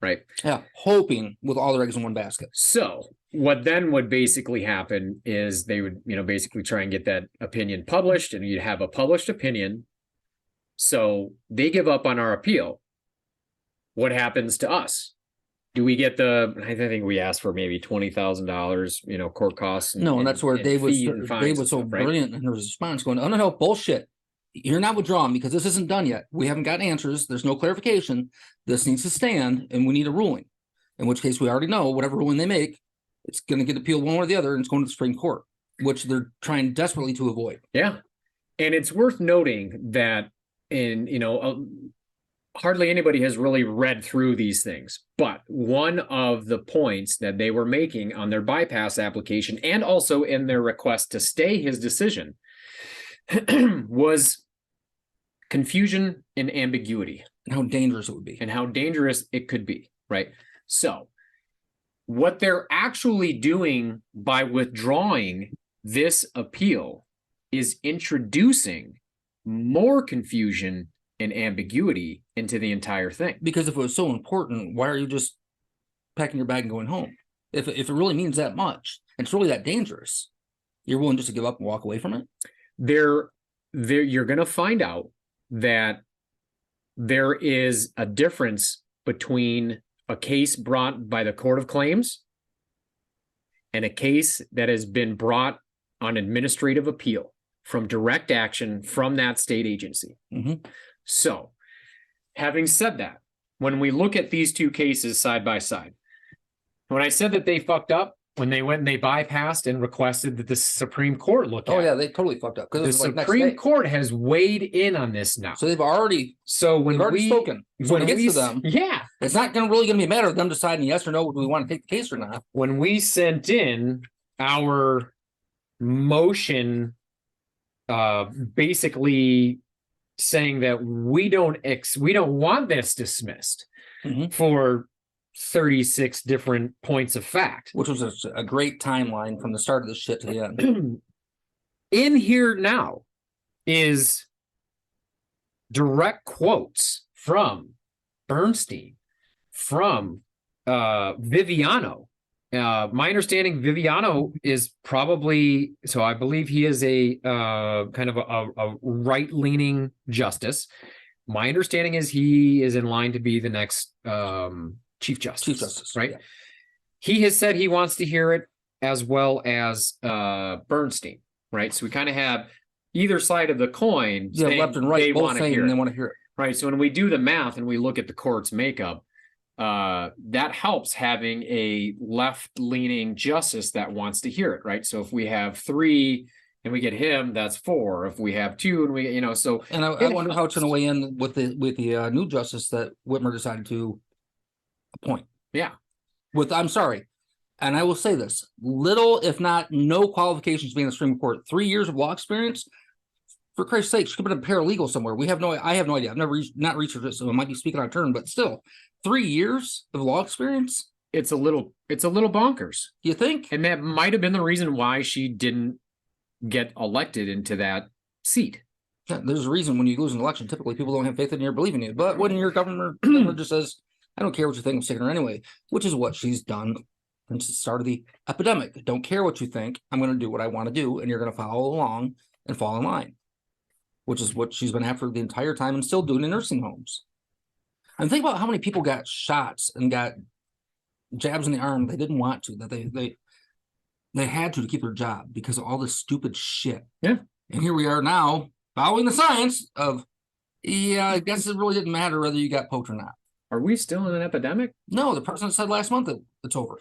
right? Yeah, hoping with all the eggs in one basket. So what then would basically happen is they would, basically try and get that opinion published, and you'd have a published opinion. So they give up on our appeal. What happens to us? Do we get I think we asked for maybe $20,000, court costs. And that's where Dave was so brilliant in his response, going, "Oh no, bullshit! You're not withdrawn because this isn't done yet. We haven't gotten answers. There's no clarification. This needs to stand, and we need a ruling. In which case, we already know whatever ruling they make, it's going to get appealed one way or the other, and it's going to the Supreme Court, which they're trying desperately to avoid." Yeah, and it's worth noting that hardly anybody has really read through these things, but one of the points that they were making on their bypass application and also in their request to stay his decision was confusion and ambiguity. And how dangerous it would be. And how dangerous it could be, right? So what they're actually doing by withdrawing this appeal is introducing more confusion and ambiguity into the entire thing. Because if it was so important, why are you just packing your bag and going home? If it really means that much, it's really that dangerous, you're willing just to give up and walk away from it? You're going to find out that there is a difference between a case brought by the Court of Claims and a case that has been brought on administrative appeal from direct action from that state agency. Mm-hmm. So, having said that, when we look at these two cases side by side, when I said that they fucked up, when they went and they bypassed and requested that the Supreme Court look at it. Oh, yeah, they totally fucked up. The Supreme Court has weighed in on this now. So they've already spoken. So when it gets to them, yeah, it's not really going to be a matter of them deciding yes or no, do we want to take the case or not. When we sent in our motion, basically saying that we don't want this dismissed for 36 different points of fact, which was a great timeline from the start of this shit to the end. In here now is direct quotes from Bernstein, from Viviano. My understanding, Viviano is probably, so I believe he is a kind of a right-leaning justice. My understanding is he is in line to be the next Chief Justice, right? Yeah. He has said he wants to hear it, as well as Bernstein, right? So we kind of have either side of the coin. Yeah, left and right, both saying they want to hear it. Right. So when we do the math and we look at the court's makeup, that helps having a left-leaning justice that wants to hear it, right? So if we have 3 and we get him, that's 4. If we have 2 and we, so. And I wonder how it's going to weigh in with the new justice that Whitmer decided to appoint. Yeah. I'm sorry. And I will say this, little, if not no qualifications being in the Supreme Court, 3 years of law experience. For Christ's sake, she could have been a paralegal somewhere. I have no idea. I've never not researched it, so I might be speaking out of turn, but still, 3 years of law experience. It's a little bonkers. You think? And that might have been the reason why she didn't get elected into that seat. Yeah, there's a reason when you lose an election, typically people don't have faith in you or believe in you. But when your governor just says, I don't care what you think, I'm sticking her anyway, which is what she's done since the start of the epidemic. Don't care what you think. I'm going to do what I want to do, and you're going to follow along and fall in line, which is what she's been after the entire time and still doing in nursing homes. And think about how many people got shots and got jabs in the arm they didn't want to, that they had to keep their job because of all this stupid shit. Yeah. And here we are now following the science of, I guess it really didn't matter whether you got poked or not. Are we still in an epidemic? No, the president said last month that it's over.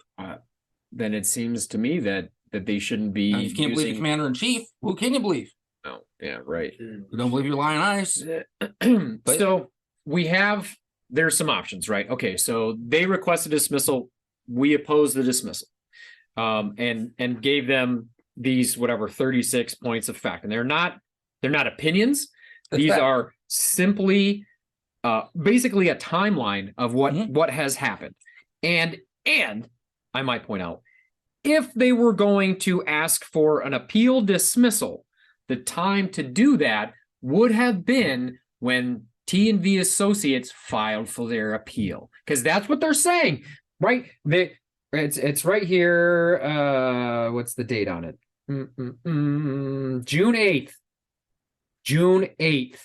Then it seems to me that they shouldn't be. If you can't believe the commander-in-chief, who can you believe? Oh, yeah, right. You don't believe your lying eyes. So there's some options, right? Okay, so they requested dismissal. We opposed the dismissal, and gave them these 36 points of fact, and they're not opinions. These are simply basically a timeline of what has happened. And I might point out, if they were going to ask for an appeal dismissal, the time to do that would have been when T&V Associates filed for their appeal, because that's what they're saying, right? It's right here. What's the date on it? June 8th. June 8th.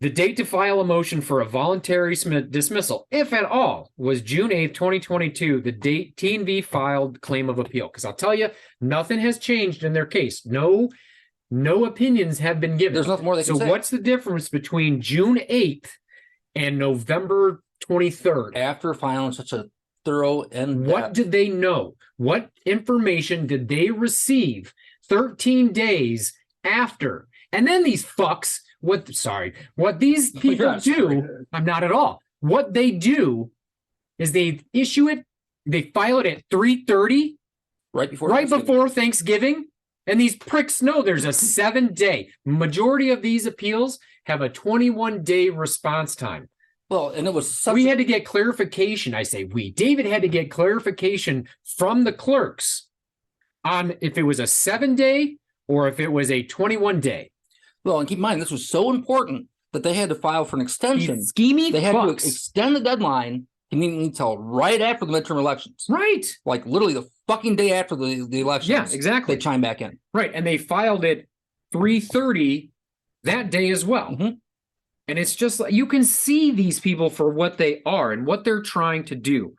The date to file a motion for a voluntary dismissal, if at all, was June 8th, 2022, the date T&V filed claim of appeal. Because I'll tell you, nothing has changed in their case. No opinions have been given. There's nothing more they can say. So what's the difference between June 8th and November 23rd? After filing such a thorough and what did they know? What information did they receive 13 days after? And then these fucks, what these people do, I'm not at all. What they do is they issue it, they file it at 3:30 right before Thanksgiving, And these pricks know there's a 7-day. Majority of these appeals have a 21-day response time. Well, and it was we had to get clarification. I say we. David had to get clarification from the clerks on if it was a 7-day or if it was a 21-day. Well, and keep in mind, this was so important that they had to file for an extension. These schemy they had fucks. to extend the deadline conveniently until right after the midterm elections. Right. Like literally the fucking day after the elections. Yeah, exactly. They chime back in. Right. And they filed it 3:30 that day as well. Mm-hmm. And it's just like you can see these people for what they are and what they're trying to do.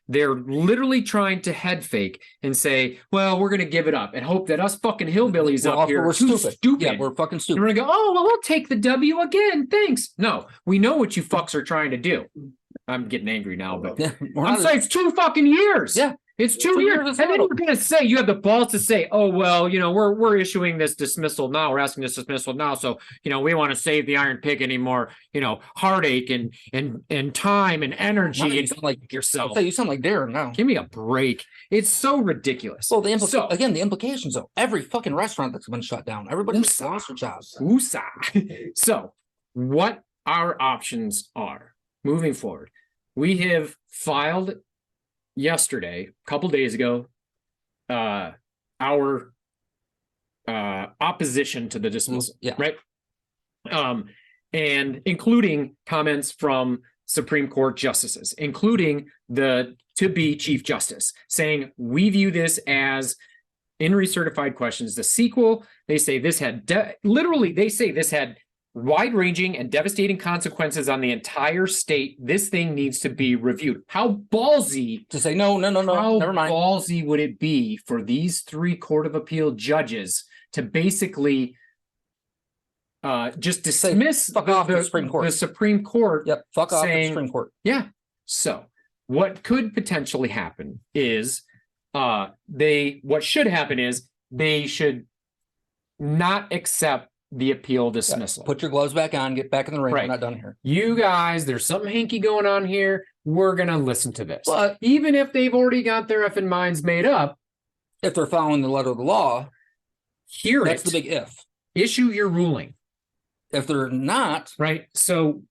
They're literally trying to head fake and say, well, we're going to give it up and hope that us fucking hillbillies up here are too stupid. Yeah, we're fucking stupid. And we're going to go, oh, well, we'll take the W again. Thanks. No, we know what you fucks are trying to do. I'm getting angry now, but I'm saying it's 2 fucking years. Yeah. It's 2 years. And then you're going to say, you have the balls to say, oh, well, we're issuing this dismissal now. We're asking this dismissal now. So, we want to save the Iron Pig anymore, heartache and time and energy. You sound like yourself. You sound like Darren now. Give me a break. It's so ridiculous. Well, the implications of every fucking restaurant that's been shut down. Everybody's lost their jobs. So what our options are moving forward. We have filed yesterday, a couple days ago, our opposition to the dismissal, right? And including comments from Supreme Court justices, including the to-be Chief Justice, saying we view this as in recertified questions. The sequel, they say this had this had wide-ranging and devastating consequences on the entire state. This thing needs to be reviewed. How ballsy to say no, never mind. How ballsy would it be for these 3 Court of Appeal judges to basically just dismiss the Supreme Court? The Supreme Court. Yep, fuck off the Supreme Court. Yeah. So what could potentially happen is what should happen is they should not accept the appeal dismissal. Put your gloves back on, get back in the ring. Right. We're not done here. You guys, there's something hanky going on here. We're going to listen to this. But even if they've already got their effing minds made up, if they're following the letter of the law, that's the big if. Issue your ruling. If they're not, right? So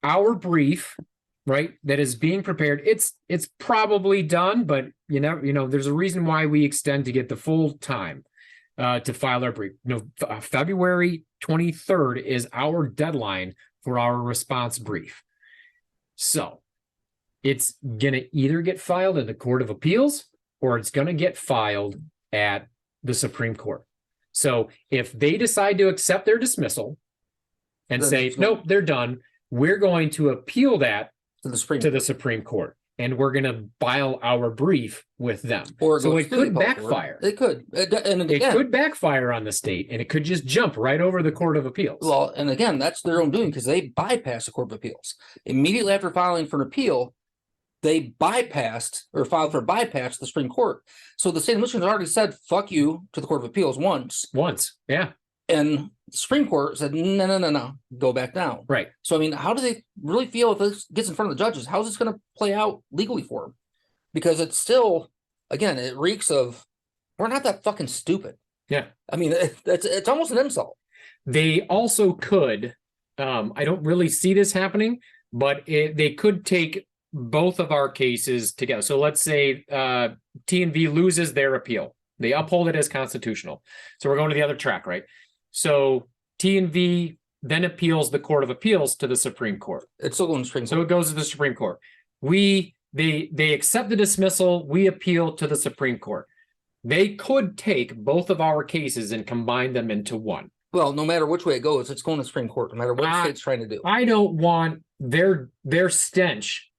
our brief, right, that is being prepared, it's probably done, but there's a reason why we extend to get the full time to file our brief. February 23rd is our deadline for our response brief. So it's going to either get filed at the Court of Appeals or it's going to get filed at the Supreme Court. So if they decide to accept their dismissal and say, nope, they're done, we're going to appeal that to the Supreme Court. And we're going to file our brief with them. So it could backfire. It could. It could backfire on the state, and it could just jump right over the Court of Appeals. Well, and again, that's their own doing because they bypassed the Court of Appeals. Immediately after filing for an appeal, they bypassed or filed for bypass the Supreme Court. So the state of Michigan has already said, fuck you to the Court of Appeals once. Yeah. And the Supreme Court said, no, go back down. Right. So, I mean, how do they really feel if this gets in front of the judges? How's this going to play out legally for them? Because it's still, again, it reeks of, we're not that fucking stupid. Yeah. I mean, it's almost an insult. They also could, I don't really see this happening, but they could take both of our cases together. So let's say T&V loses their appeal. They uphold it as constitutional. So we're going to the other track, right? So T&V then appeals the Court of Appeals to the Supreme Court. It's still going to the Supreme Court. So it goes to the Supreme Court. They accept the dismissal. We appeal to the Supreme Court. They could take both of our cases and combine them into one. Well, no matter which way it goes, it's going to the Supreme Court, no matter what the state's trying to do. I don't want their stench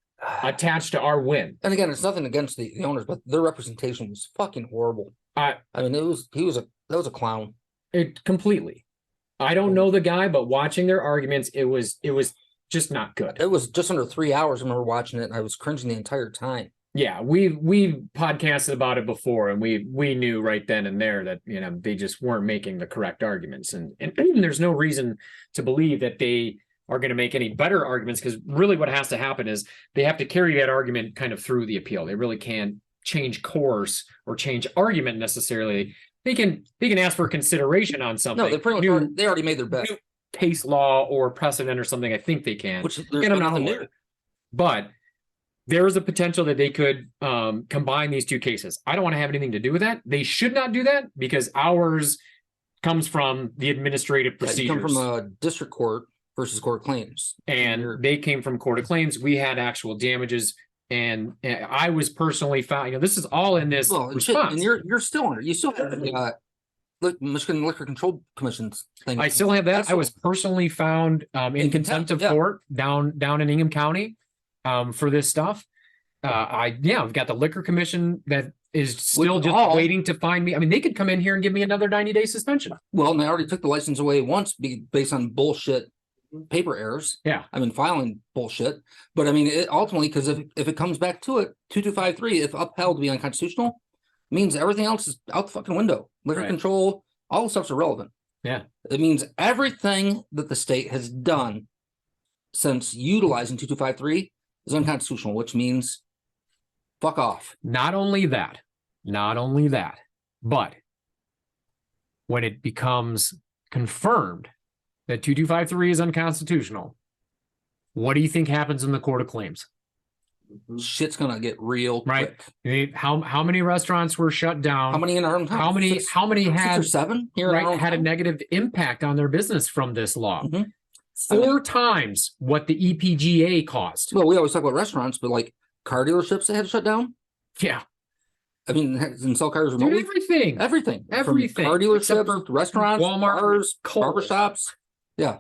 attached to our win. And again, it's nothing against the owners, but their representation was fucking horrible. I mean, that was a clown. It completely. I don't know the guy, but watching their arguments, it was just not good. It was just under 3 hours. I remember watching it, and I was cringing the entire time. Yeah, we podcasted about it before, and we knew right then and there that they just weren't making the correct arguments, and there's no reason to believe that they are going to make any better arguments, because really what has to happen is they have to carry that argument kind of through the appeal. They really can't change course or change argument necessarily. they can ask for consideration on something. No, they pretty much they already made their bet. New case law or precedent or something. I think they can. Which and I'm not nothing aware. new. But there is a potential that they could combine these two cases. I don't want to have anything to do with that. They should not do that because ours comes from the administrative procedures. You come from a district court versus court of claims. And they came from court of claims. We had actual damages. And I was personally found, this is all in this response. And you're still under. You still have Michigan Liquor Control Commission's thing. I still have that. I was personally found in contempt of court down in Ingham County for this stuff. I've got the Liquor Commission that is still just waiting to find me. I mean, they could come in here and give me another 90-day suspension. Well, and they already took the license away once based on bullshit paper errors. Yeah. I mean, filing bullshit. But I mean, ultimately, because if it comes back to it, 2253, if upheld to be unconstitutional, means everything else is out the fucking window. Liquor control, all the stuff's irrelevant. Yeah. It means everything that the state has done since utilizing 2253 is unconstitutional, which means fuck off. Not only that, but when it becomes confirmed that 2253 is unconstitutional, what do you think happens in the court of claims? Shit's gonna get real quick. How many restaurants were shut down? How many in our hometown? How many had 6 or 7 here had a negative impact on their business from this law? Mm-hmm. 4 times what the EPGA cost. Well, we always talk about restaurants, but like car dealerships that had to shut down. Yeah. I mean, and sell cars remotely. Everything. From car dealerships, restaurants, Walmart, bars, barbershops. Yeah.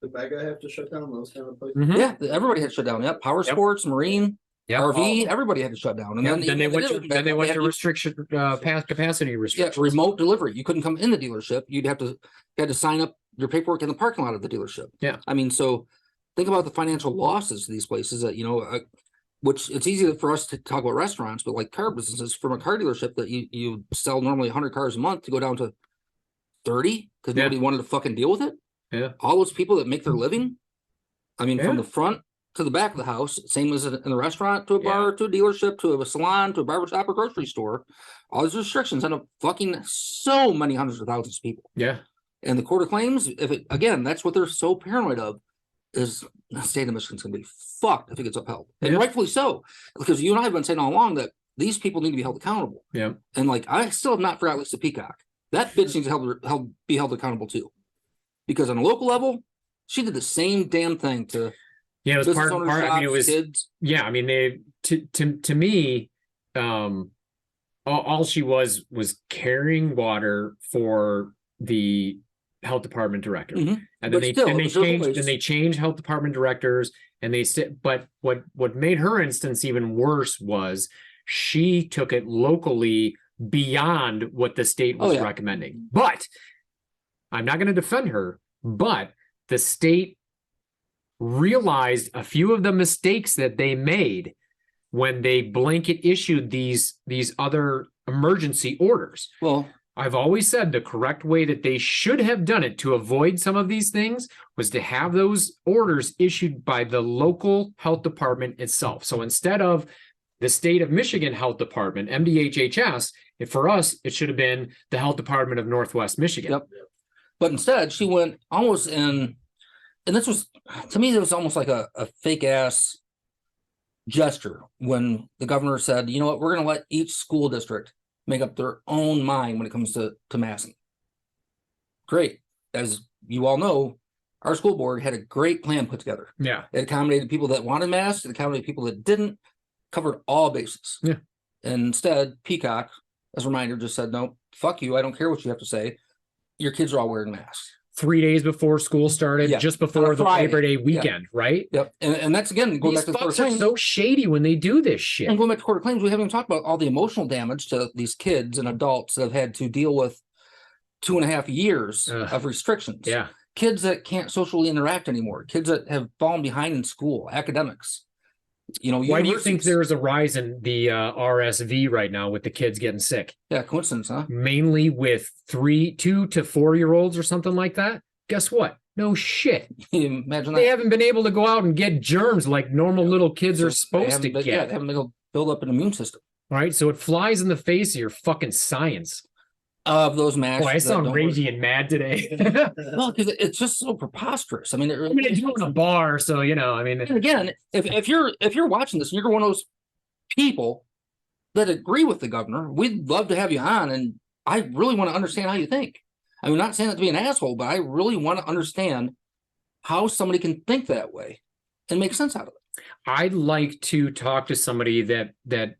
Did that guy have to shut down those kind of places? Mm-hmm. Yeah, everybody had to shut down. Yeah, power sports, marine, RV, everybody had to shut down. And then they went to restriction, past capacity restrictions. Yeah, remote delivery. You couldn't come in the dealership. You had to sign up your paperwork in the parking lot of the dealership. Yeah. I mean, so think about the financial losses of these places that, which it's easy for us to talk about restaurants, but like car businesses from a car dealership that you sell normally 100 cars a month to go down to 30 because nobody wanted to fucking deal with it. Yeah. All those people that make their living, I mean, from the front to the back of the house, same as in the restaurant, to a bar, to a dealership, to a salon, to a barbershop or grocery store, all these restrictions end up fucking so many hundreds of thousands of people. Yeah. And the court of claims, that's what they're so paranoid of, is the state of Michigan's going to be fucked if it gets upheld. And rightfully so, because you and I have been saying all along that these people need to be held accountable. Yeah. And like, I still have not forgot Lisa Peacock. That bitch needs to be held accountable too. Because on a local level, she did the same damn thing to it was part shops, I mean, it was kids. Yeah, I mean, they to me, all she was carrying water for the health department director, and then they changed health department directors, and they said, but what made her instance even worse was she took it locally beyond what the state was recommending. But I'm not going to defend her, but the state realized a few of the mistakes that they made when they blanket issued these other emergency orders. Well, I've always said the correct way that they should have done it to avoid some of these things was to have those orders issued by the local health department itself. So instead of the state of Michigan Health Department, MDHHS, for us, it should have been the Health Department of Northwest Michigan. Yep. But instead, she went almost in, and this was, to me, it was almost like a fake ass gesture when the governor said, you know what, we're going to let each school district make up their own mind when it comes to masking. Great. As you all know, our school board had a great plan put together. Yeah. It accommodated people that wanted masks, it accommodated people that didn't, covered all bases. Yeah. And instead, Peacock, as a reminder, just said, no, fuck you. I don't care what you have to say. Your kids are all wearing masks. 3 days before school started, just before the Labor Day weekend, right? Yep. And that's, again, going back to the court of claims. So shady when they do this shit. And going back to court of claims, we haven't even talked about all the emotional damage to these kids and adults that have had to deal with 2.5 years of restrictions. Yeah. Kids that can't socially interact anymore. Kids that have fallen behind in school, academics. Why do you think there's a rise in the RSV right now with the kids getting sick? Yeah, coincidence, huh? Mainly with 2 to 4 year olds or something like that. Guess what? No shit. Imagine that. They haven't been able to go out and get germs like normal little kids are supposed to get. Yeah, they haven't been able to build up an immune system. Right? So it flies in the face of your fucking science. of those masks. Boy, I sound ragey and mad today. Well, because it's just so preposterous. I mean, it's in a bar, so you know. I mean, and again, if you're watching this and you're one of those people that agree with the governor, we'd love to have you on, and I really want to understand how you think. I'm not saying that to be an asshole, but I really want to understand how somebody can think that way and make sense out of it. I'd like to talk to somebody that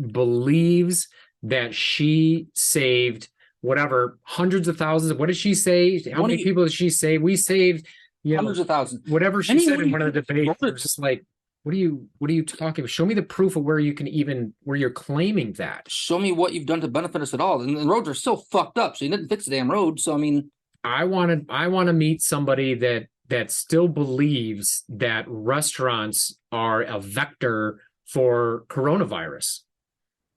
believes that she saved whatever hundreds of thousands. What did she say? How many people did she say we saved? Hundreds of thousands. Whatever she said in one of the debates. It's just like, what are you talking about? Show me the proof of where you're claiming that. Show me what you've done to benefit us at all. And the roads are still fucked up, so you didn't fix the damn road. So I mean, I want to meet somebody that still believes that restaurants are a vector for coronavirus.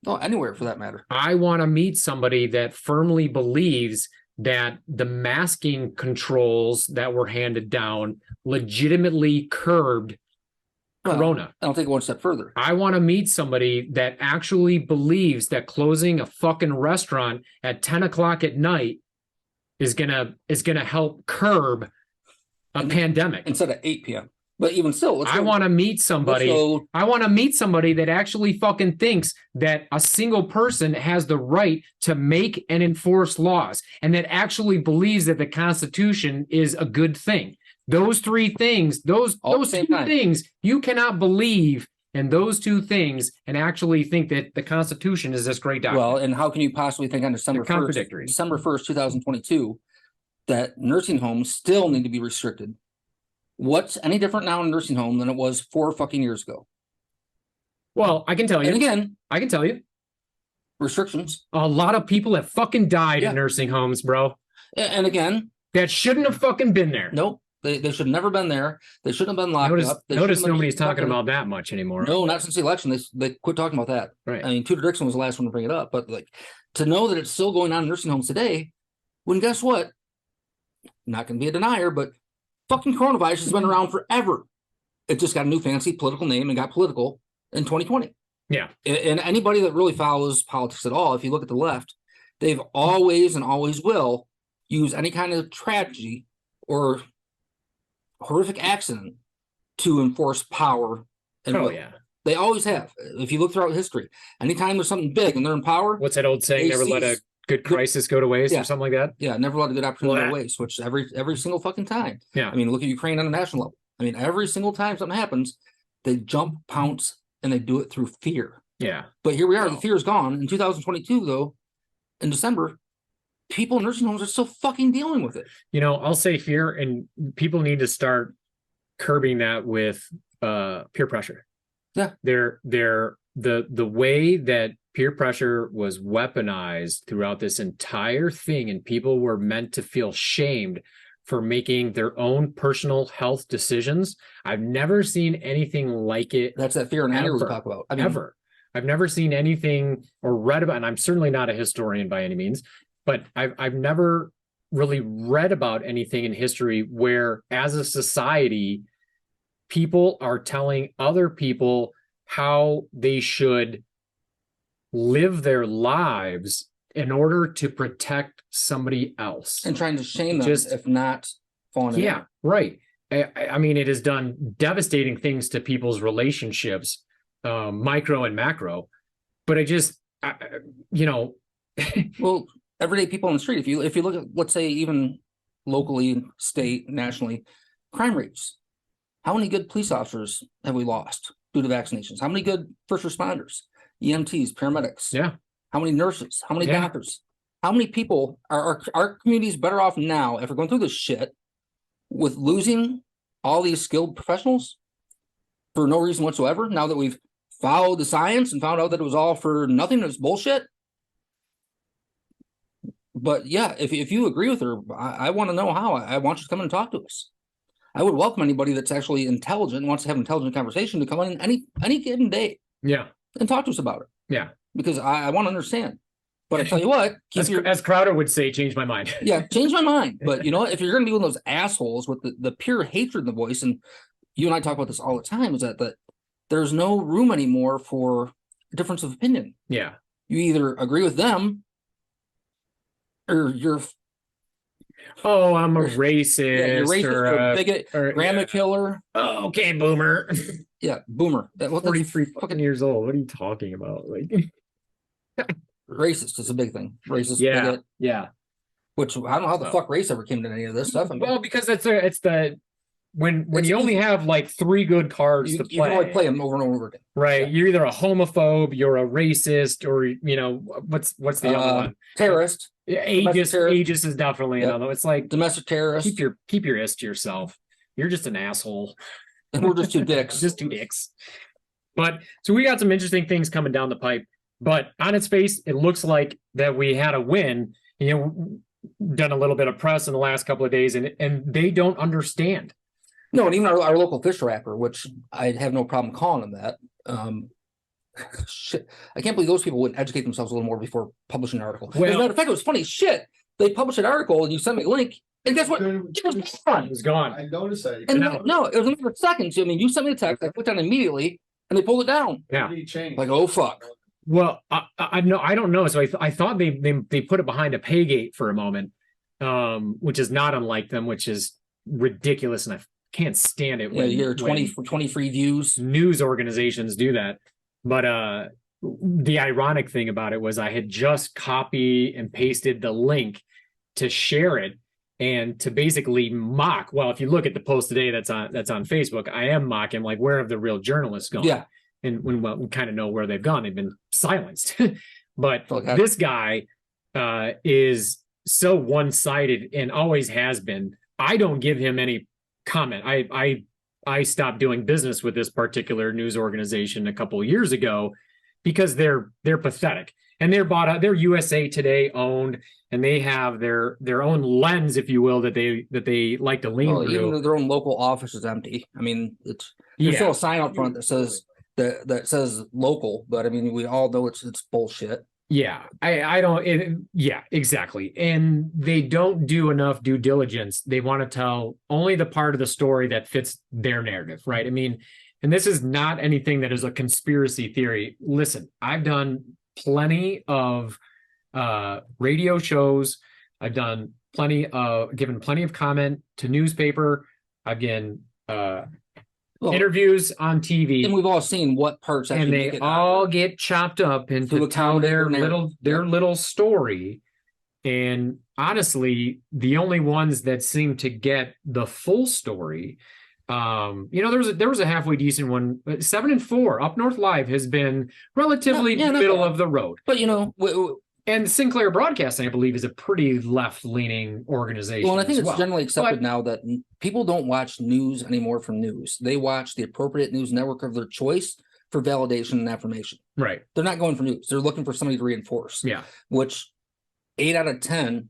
Oh, anywhere for that matter. I want to meet somebody that firmly believes that the masking controls that were handed down legitimately curbed corona. I'll take it one step further. I want to meet somebody that actually believes that closing a fucking restaurant at 10 o'clock at night is gonna help curb a pandemic instead of 8 p.m. But even still, I want to meet somebody. I want to meet somebody that actually fucking thinks that a single person has the right to make and enforce laws, and that actually believes that the Constitution is a good thing. Those three things, those two things, you cannot believe in those two things and actually think that the Constitution is this great document. Well, and how can you possibly think on December 1st, 2022, that nursing homes still need to be restricted? What's any different now in a nursing home than it was 4 fucking years ago? Well, I can tell you. And again, I can tell you. Restrictions. A lot of people have fucking died in nursing homes, bro. And again, that shouldn't have fucking been there. Nope. They should have never been there. They shouldn't have been locked up. Notice nobody's talking about that much anymore. No, not since the election. They quit talking about that. Right. I mean, Tudor Dixon was the last one to bring it up. But like, to know that it's still going on in nursing homes today, when guess what? Not going to be a denier, but fucking coronavirus has been around forever. It just got a new fancy political name and got political in 2020. Yeah. And anybody that really follows politics at all, if you look at the left, they've always and always will use any kind of tragedy or horrific accident to enforce power. And yeah. They always have. If you look throughout history, anytime there's something big and they're in power. What's that old saying? Never let a good crisis go to waste, or something like that. Yeah, never let a good opportunity go to waste, which every single fucking time. Yeah. I mean, look at Ukraine on a national level. I mean, every single time something happens, they jump, pounce, and they do it through fear. Yeah. But here we are, the fear is gone. In 2022, though, in December, people in nursing homes are still fucking dealing with it. You know, I'll say fear, and people need to start curbing that with peer pressure. Yeah. The way that peer pressure was weaponized throughout this entire thing, and people were meant to feel shamed for making their own personal health decisions. I've never seen anything like it. That's that fear and anger we talk about. I mean, ever. I've never seen anything or read about, and I'm certainly not a historian by any means, but I've never really read about anything in history where, as a society, people are telling other people how they should live their lives in order to protect somebody else. And trying to shame them if not falling in. Yeah, right. I mean, it has done devastating things to people's relationships, micro and macro, but well, everyday people on the street, if you look at, let's say, even locally, state, nationally, crime rates, how many good police officers have we lost due to vaccinations? How many good first responders, EMTs, paramedics? Yeah. How many nurses? How many doctors? How many people are our communities better off now if we're going through this shit with losing all these skilled professionals for no reason whatsoever? Now that we've followed the science and found out that it was all for nothing, it was bullshit. But yeah, if you agree with her, I want to know how. I want you to come and talk to us. I would welcome anybody that's actually intelligent and wants to have an intelligent conversation to come in any given day. Yeah. And talk to us about it. Yeah. Because I want to understand. But I tell you what, as Crowder would say, change my mind. Yeah, change my mind. But you know what? If you're going to be one of those assholes with the pure hatred in the voice, and you and I talk about this all the time, is that there's no room anymore for difference of opinion. Yeah. You either agree with them or you're Oh, I'm a racist, you're racist or a bigot, grandma killer. Oh, okay, boomer. Yeah, boomer. 43 fucking years old. What are you talking about? Like racist is a big thing. Racist, yeah, bigot. yeah. Which I don't know how the fuck race ever came to any of this stuff. I mean, Well, because it's the when It's you only easy. have like 3 good cards to you can play, only play them over and over again. right? Yeah. You're either a homophobe, you're a racist, or what's the other one? Terrorist, Yeah, domestic terrorist. ageist is definitely Yep. another. It's like domestic terrorist, keep your S to yourself. You're just an asshole. and we're just two dicks. Just 2 dicks. But so we got some interesting things coming down the pipe. But on its face, it looks like that we had a win. Done a little bit of press in the last couple of days, and they don't understand. No, and even our local fish wrapper, which I have no problem calling them that. Shit, I can't believe those people wouldn't educate themselves a little more before publishing an article. Well- As a matter of fact, it was funny shit. They published an article and you sent me a link, and guess what? It was It gone. was gone. I noticed that. And no, it was a matter of seconds. I mean, you sent me a text, I clicked on it immediately, and they pulled it down. Yeah. Like, oh fuck. Well, I don't know. So I thought they put it behind a pay gate for a moment, which is not unlike them, which is ridiculous, and I can't stand it. Yeah, you get 20 free views. News organizations do that. But the ironic thing about it was I had just copy and pasted the link to share it and to basically mock. Well, if you look at the post today that's on Facebook, I am mocking, like, where have the real journalists gone? Yeah. And when we kind of know where they've gone, they've been silenced. But Okay. this guy is so one-sided and always has been. I don't give him any comment. I stopped doing business with this particular news organization a couple of years ago because they're pathetic, and they're USA Today owned, and they have their own lens, if you will, that they like to lean through. Even their own local office is empty. I mean, there's still a sign out front that says that says local, but I mean, we all know it's bullshit. Yeah, yeah, exactly. And they don't do enough due diligence. They want to tell only the part of the story that fits their narrative, right? I mean, and this is not anything that is a conspiracy theory. Listen, I've done plenty of radio shows. I've done given plenty of comment to newspaper. I've given interviews on TV, and we've all seen what parts and they all get chopped up into tell their little story. And honestly, the only ones that seem to get the full story, there was a halfway decent one. 7 and 4 Up North Live has been relatively middle of the road, but and Sinclair Broadcasting, I believe, is a pretty left-leaning organization. Well, and I think it's generally accepted now that people don't watch news anymore for news. They watch the appropriate news network of their choice for validation and affirmation. Right. They're not going for news. They're looking for somebody to reinforce. Yeah. Which 8 out of 10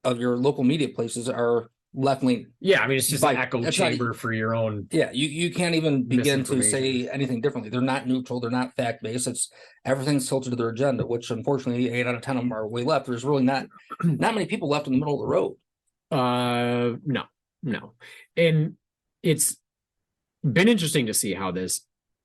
of your local media places are left-leaning. Yeah, I mean, it's just an echo chamber for your own. Yeah, you can't even begin to say anything differently. They're not neutral. They're not fact-based. It's everything's tilted to their agenda, which unfortunately 8 out of 10 of them are way left. There's really not many people left in the middle of the road. No. And it's been interesting to see how this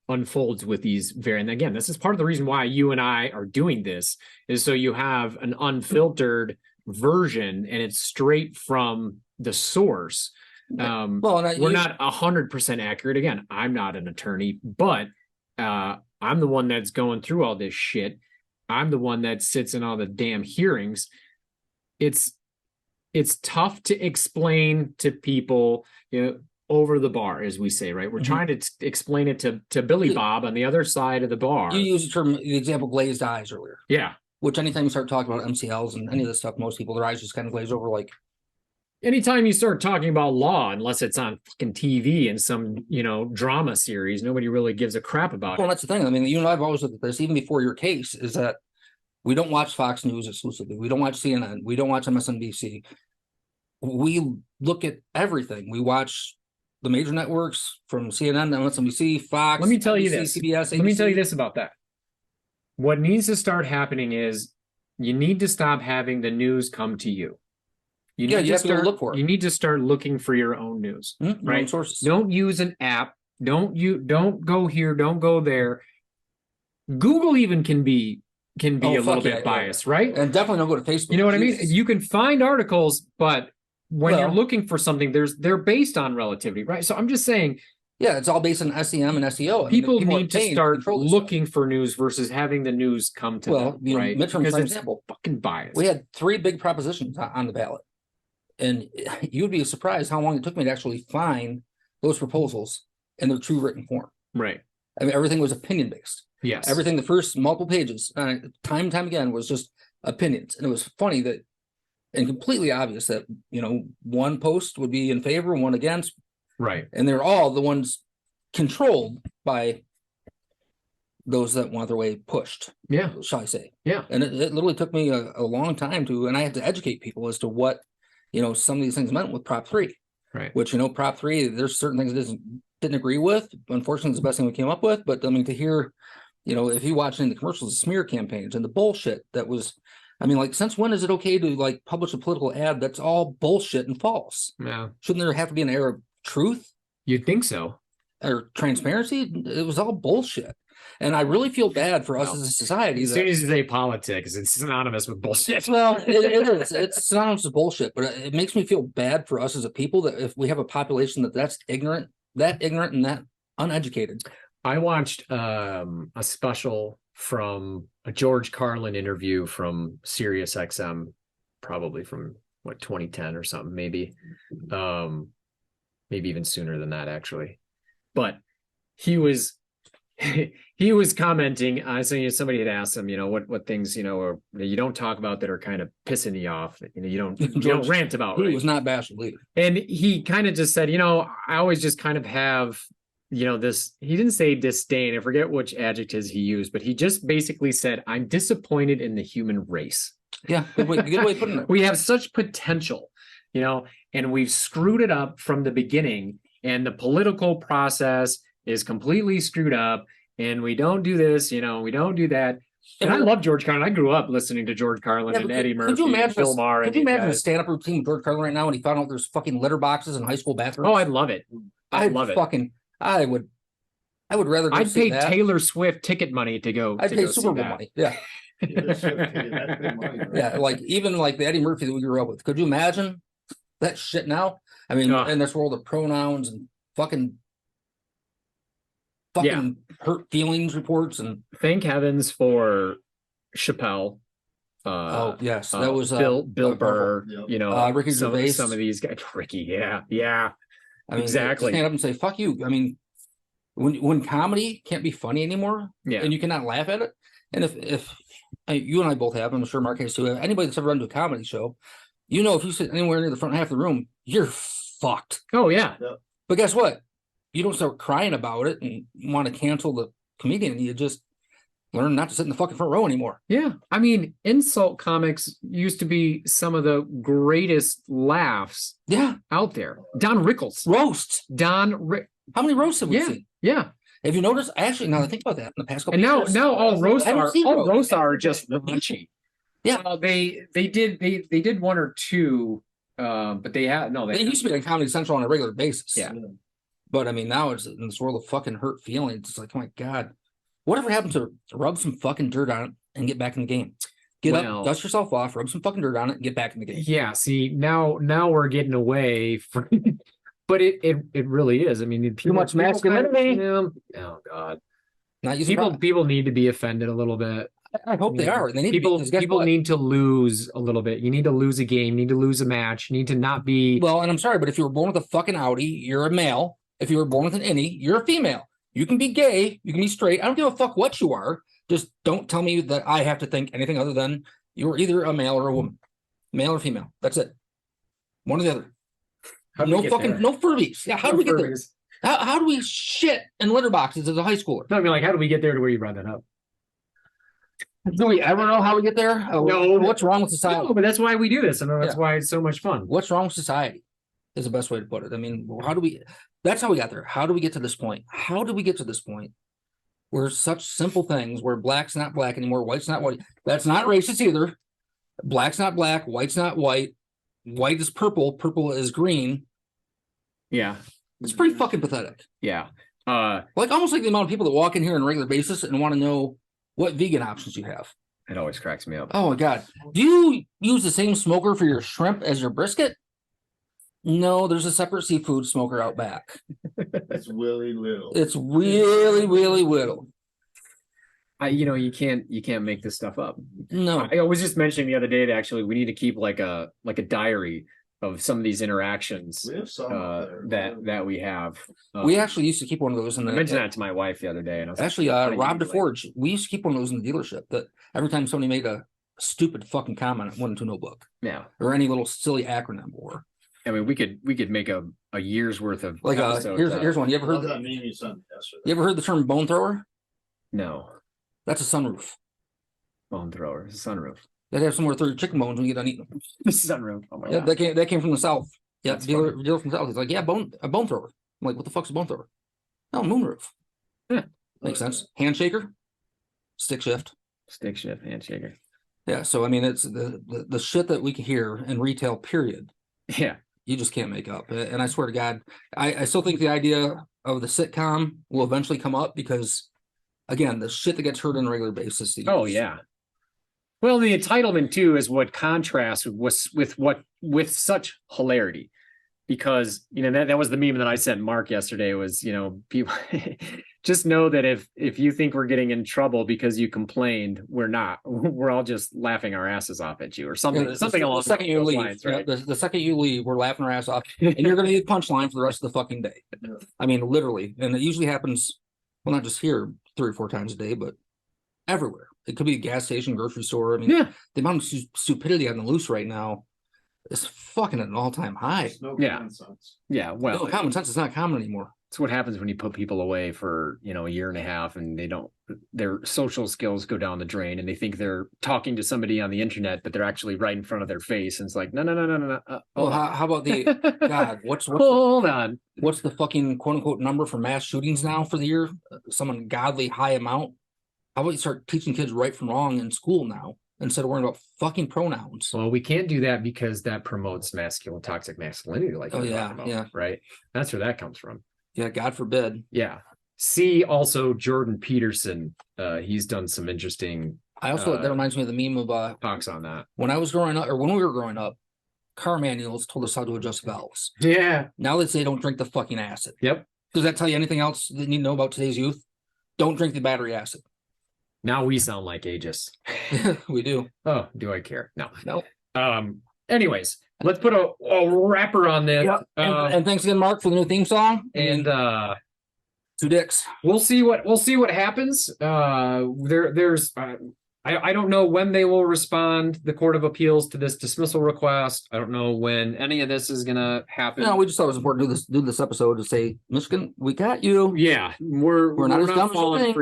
unfolds with these and again, this is part of the reason why you and I are doing this, is so you have an unfiltered version and it's straight from the source. We're not 100% accurate. Again, I'm not an attorney, but I'm the one that's going through all this shit. I'm the one that sits in all the damn hearings. It's tough to explain to people, over the bar, as we say, right? We're trying to explain it to Billy Bob on the other side of the bar. You used the example glazed eyes earlier. Yeah. Which anytime you start talking about MCLs and any of this stuff, most people, their eyes just kind of glaze over like. Anytime you start talking about law, unless it's on fucking TV in some, drama series, nobody really gives a crap about it. Well, that's the thing. I mean, I've always looked at this, even before your case, is that we don't watch Fox News exclusively. We don't watch CNN. We don't watch MSNBC. We look at everything. We watch the major networks from CNN to MSNBC, Fox. Let me tell you NBC, this. CBS, ABC. Let me tell you this about that. What needs to start happening is you need to stop having the news come to you. You have to look for it. You need to start looking for your own news, right? Own sources. Don't use an app. Don't go here. Don't go there. Google even can be can be a little bit biased, right? And definitely don't go to Facebook. You know what I mean? You can find articles, but when you're looking for something, they're based on relativity, right? So I'm just saying, yeah, it's all based on SEM and SEO. People need to start looking for news versus having the news come to them, right? Midterms, for example, fucking biased. We had 3 big propositions on the ballot, and you'd be surprised how long it took me to actually find those proposals in their true written form. Right. I mean, everything was opinion based. Yes. Everything, the first multiple pages, time and time again, was just opinions. And it was funny that, and completely obvious that, one post would be in favor and one against. Right. And they're all the ones controlled by those that want their way pushed. Yeah. Shall I say. Yeah. And it literally took me a long time and I had to educate people as to what, some of these things meant with Prop 3. Right. Which, Prop 3, there's certain things it didn't agree with. Unfortunately, it's the best thing we came up with. But I mean, to hear, if you watch any of the commercials, the smear campaigns and the bullshit that was, since when is it okay to publish a political ad that's all bullshit and false? Yeah. Shouldn't there have to be an air of truth? You'd think so. Or transparency? It was all bullshit. And I really feel bad for us as a society. As soon as you say politics, it's synonymous with bullshit. Well, it is. It's synonymous with bullshit, but it makes me feel bad for us as a people that if we have a population that's ignorant and that uneducated. I watched a special from a George Carlin interview from Sirius XM, probably from 2010 or something, maybe even sooner than that, actually. But he was commenting. So somebody had asked him, what things or you don't talk about that are kind of pissing you off. You don't rant about. He was not bashful either. And he kind of just said, I always just kind of have, this. He didn't say disdain. I forget which adjectives he used, but he just basically said, "I'm disappointed in the human race." Yeah, good way of putting it. We have such potential, and we've screwed it up from the beginning. And the political process is completely screwed up. And we don't do this, we don't do that. And I love George Carlin. I grew up listening to George Carlin and Eddie Murphy and Bill Maher. Could you imagine a stand-up routine with George Carlin right now when he found out there's fucking litter boxes in high school bathrooms? Oh, I'd love it. I would rather go I'd pay that. Taylor Swift ticket money to go. I'd pay Super Bowl money. Yeah. Yeah, even the Eddie Murphy that we grew up with. Could you imagine that shit now? In this world of pronouns and fucking hurt feelings reports, and thank heavens for Chappelle. That was Bill Burr. Ricky Gervais. Some of these guys. Ricky, yeah. Exactly. Stand up and say "fuck you." When comedy can't be funny anymore, and you cannot laugh at it, and if you and I both have, I'm sure Mark has too. Anybody that's ever run to a comedy show, if you sit anywhere near the front half of the room, you're fucked. Oh yeah. But guess what? You don't start crying about it and want to cancel the comedian. You just learn not to sit in the fucking front row anymore. Yeah. Insult comics used to be some of the greatest laughs out there. Don Rickles. Roasts. How many roasts have we seen? Yeah. Have you noticed? Actually, now that I think about that, in the past couple of years. Now all roasts are just raunchy. Yeah. They did one or two, but they used to be on Comedy Central on a regular basis. Yeah. But now it's in this world of fucking hurt feelings. It's like, oh my God, whatever happened to rub some fucking dirt on it and get back in the game? Get up, dust yourself off, rub some fucking dirt on it, and get back in the game. Yeah. See, now we're getting away from, but it really is. Too much masculinity. Oh God. Not using people need to be offended a little bit. I hope they are. They need people need to lose a little bit. You need to lose a game. You need to lose a match. You need to not be. Well, and I'm sorry, but if you were born with a fucking Audi, you're a male. If you were born with an innie, you're a female. You can be gay. You can be straight. I don't give a fuck what you are. Just don't tell me that I have to think anything other than you're either a male or a woman. Male or female. That's it. One or the other. No Furbies. Yeah, how do we get there? How do we shit in litter boxes as a high schooler? No, how do we get there to where you brought that up? Do we ever know how we get there? No. What's wrong with society? No, but that's why we do this. That's why it's so much fun. What's wrong with society is the best way to put it. How do we... That's how we got there. How do we get to this point? How do we get to this point where such simple things, where black's not black anymore, white's not white? That's not racist either. Black's not black, white's not white. White is purple, purple is green. Yeah. It's pretty fucking pathetic. Yeah. Almost like the amount of people that walk in here on a regular basis and want to know what vegan options you have. It always cracks me up. Oh my God. Do you use the same smoker for your shrimp as your brisket? No, there's a separate seafood smoker out back. It's really little. It's really, really little. You can't make this stuff up. No. I was just mentioning the other day that actually we need to keep like a diary of some of these interactions We have some out there. that we have. We actually used to keep one of those in I the mentioned that to my wife the other day, and I was actually like, Rob DeForge. We used to keep one of those in the dealership that every time somebody made a stupid fucking comment, it went into a notebook. Yeah. Or any little silly acronym or I mean, we could make a year's worth of like here's one. You ever heard that meme you sent yesterday? You ever heard the term bone thrower? No. That's a sunroof. Bone thrower, sunroof. They have somewhere through your chicken bones when you get done eating them. Sunroof. Oh my Yeah, god. that came from the south. Yeah, That's dealer from the south. He's like, yeah, a bone thrower. I'm like, what the fuck's a bone thrower? No, moonroof. Yeah. Makes sense. Handshaker, stick shift. Stick shift, handshaker. Yeah, so I mean, it's the shit that we can hear in retail. Period. Yeah. You just can't make up. And I swear to God, I still think the idea of the sitcom will eventually come up because, again, the shit that gets heard on a regular basis. Oh yeah. Well, the entitlement too is what contrasts with such hilarity, because that was the meme that I sent Mark yesterday. Was people just know that if you think we're getting in trouble because you complained, we're not. We're all just laughing our asses off at you or something. Yeah, something along the second you those leave, lines, right? the second you leave, we're laughing our ass off, and you're going to be a punchline for the rest of the fucking day. Yeah. I mean, literally, and it usually happens. Well, not just here 3 or 4 times a day, but everywhere. It could be a gas station, grocery store. I mean, Yeah. the amount of stupidity on the loose right now is fucking at an all-time high. There's no Yeah. common sense. Yeah. Well, No, common sense is not common anymore. it's what happens when you put people away for a year and a half, and their social skills go down the drain, and they think they're talking to somebody on the internet, but they're actually right in front of their face, and it's like no. Well, how about the God? Hold on. What's the fucking quote unquote number for mass shootings now for the year? Some ungodly high amount. How about you start teaching kids right from wrong in school now instead of worrying about fucking pronouns? Well, we can't do that because that promotes toxic masculinity, like Oh, you're yeah, talking about, yeah. right? That's where that comes from. Yeah, God forbid. Yeah. See also Jordan Peterson. He's done some interesting I also that reminds me of the meme of talks on that. when I was growing up, or when we were growing up, car manuals told us how to adjust valves. Yeah. Now they say don't drink the fucking acid. Yep. Does that tell you anything else that you need to know about today's youth? Don't drink the battery acid. Now we sound like ageist. We do. Oh, do I care? No. No. Anyways, let's put a wrapper on this. Yep. And thanks again, Mark, for the new theme song. And 2 dicks. we'll see what happens. There's I don't know when they will respond, the Court of Appeals, to this dismissal request. I don't know when any of this is gonna happen. No, we just thought it was important to do this episode to say, Michigan, we got you. Yeah, we're not as dumb as you falling think.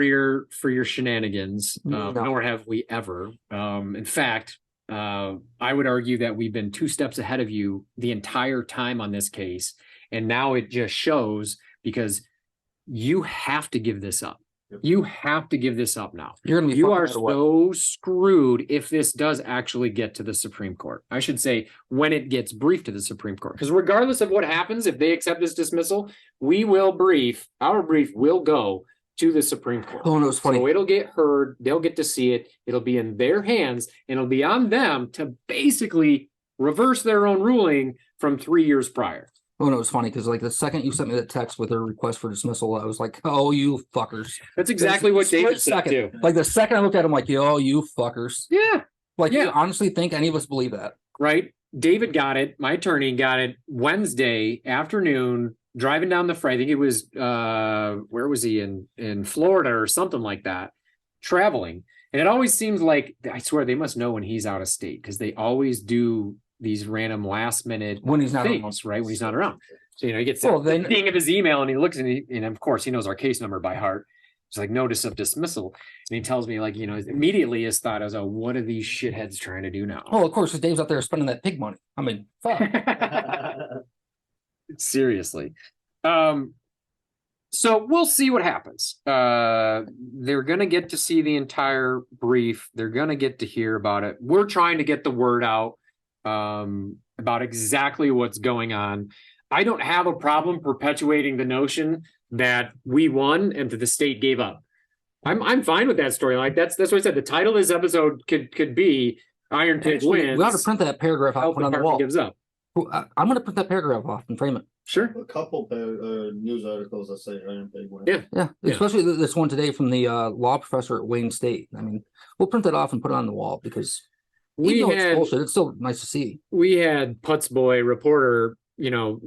for your shenanigans, No. nor have we ever. In fact, I would argue that we've been 2 steps ahead of you the entire time on this case, and now it just shows because you have to give this up. Yep. You have to give this up now. You're gonna be You fucked are no matter what. so screwed if this does actually get to the Supreme Court. I should say when it gets briefed to the Supreme Court. Because regardless of what happens, if they accept this dismissal, our brief will go to the Supreme Court. Oh, no, it's funny. So it'll get heard, they'll get to see it, it'll be in their hands, and it'll be on them to basically reverse their own ruling from 3 years prior. Oh, no, it's funny because like the second you sent me that text with a request for dismissal, I was like, oh, you fuckers. That's exactly what Split David said second. too. Like the second I looked at him, like, yo, you fuckers. Yeah. Like, Yeah. you honestly think any of us believe that? Right? David got it. My attorney got it Wednesday afternoon, driving down the freeway. I think it was where was he in Florida or something like that, traveling. And it always seems like, I swear they must know when he's out of state, because they always do these random last minute When he's not things, right? When he's not around. So he gets Well, the then- ding of his email, and he looks and of course he knows our case number by heart. It's like notice of dismissal. And he tells me, like, immediately his thought is, oh, what are these shitheads trying to do now? Oh, of course, Dave's out there spending that pig money. I mean, fuck. Seriously. So we'll see what happens. They're going to get to see the entire brief. They're going to get to hear about it. We're trying to get the word out about exactly what's going on. I don't have a problem perpetuating the notion that we won and that the state gave up. I'm fine with that story. Like that's what I said. The title of this episode could be Iron Pig Actually, wins. we ought to print that paragraph out, Health put it on the Department wall. gives up. I'm going to print that paragraph off and frame it. Sure. A couple news articles that say Iron Pig wins. Yeah. Yeah, especially this one today from the law professor at Wayne State. I mean, we'll print that off and put it on the wall because even though it's bullshit, it's still nice to see. We had Putz Boy reporter,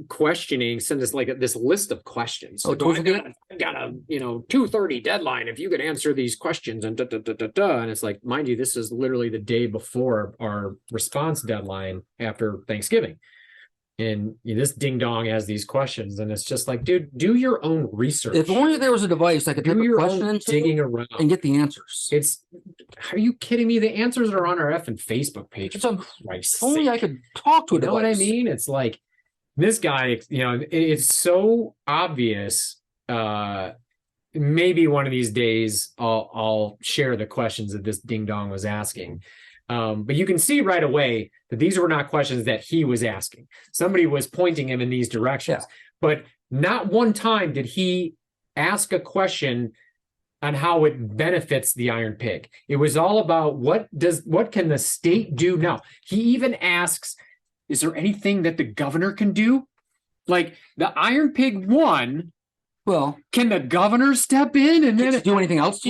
questioning, send us like this list of questions. Oh, Like, I got a 2:30 deadline. If you could answer these questions and and it's like, mind you, this is literally the day before our response deadline after Thanksgiving. And this ding dong has these questions, and it's just like, dude, do your own research. If only there was a device I could type a question into digging around and get the answers. Are you kidding me? The answers are on our effing Facebook page. If only I could talk to a device. You know what I mean? It's like this guy, it's so obvious. Maybe one of these days I'll share the questions that this ding dong was asking. But you can see right away that these were not questions that he was asking. Somebody was pointing him in these directions, but not one time did he ask a question on how it benefits the Iron Pig. It was all about what can the state do now? He even asks, is there anything that the governor can do? Like the Iron Pig won. Well, can the governor step in and then do anything else?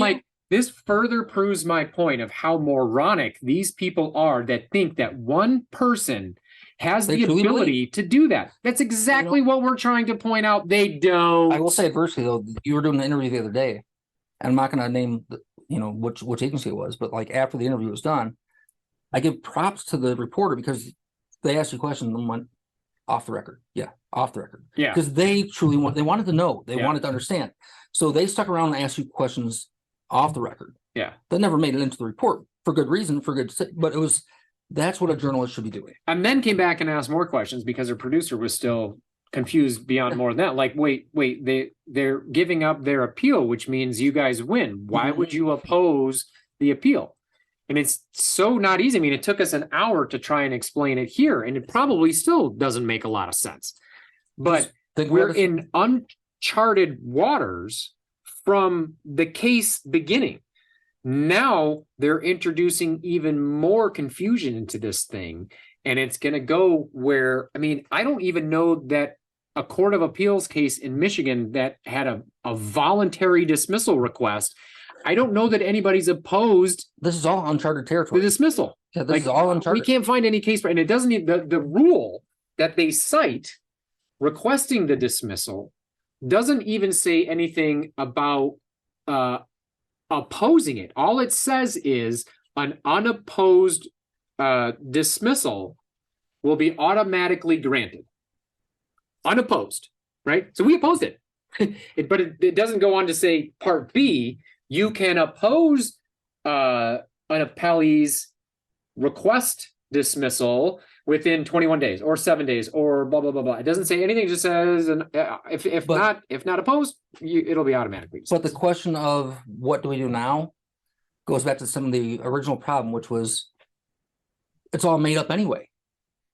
This further proves my point of how moronic these people are that think that one person has the ability to do that. That's exactly what we're trying to point out. They don't. I will say adversely though, you were doing the interview the other day, and I'm not going to name which agency it was, but like after the interview was done, I give props to the reporter because they asked you questions and went off the record. Yeah, off the record. Yeah, because they truly wanted to know. They wanted to understand. So they stuck around and asked you questions off the record. Yeah, that never made it into the report for good reason, but that's what a journalist should be doing. And then came back and asked more questions because her producer was still confused beyond more than that. Like, wait, they're giving up their appeal, which means you guys win. Why would you oppose the appeal? And it's so not easy. I mean, it took us an hour to try and explain it here, and it probably still doesn't make a lot of sense. But we're in uncharted waters from the case beginning. Now they're introducing even more confusion into this thing, and it's going to go where, I mean, I don't even know that a court of appeals case in Michigan that had a voluntary dismissal request, I don't know that anybody's opposed. This is all uncharted territory. The dismissal. Yeah, this is all uncharted. We can't find any case, and it doesn't need the rule that they cite requesting the dismissal doesn't even say anything about opposing it. All it says is an unopposed dismissal will be automatically granted. Unopposed, right? So we opposed it. But it doesn't go on to say Part B, you can oppose an appellee's request dismissal within 21 days or 7 days or blah, blah, blah, blah. It doesn't say anything. It just says, if not opposed, it'll be automatically. But the question of what do we do now goes back to some of the original problem, which was it's all made up anyway.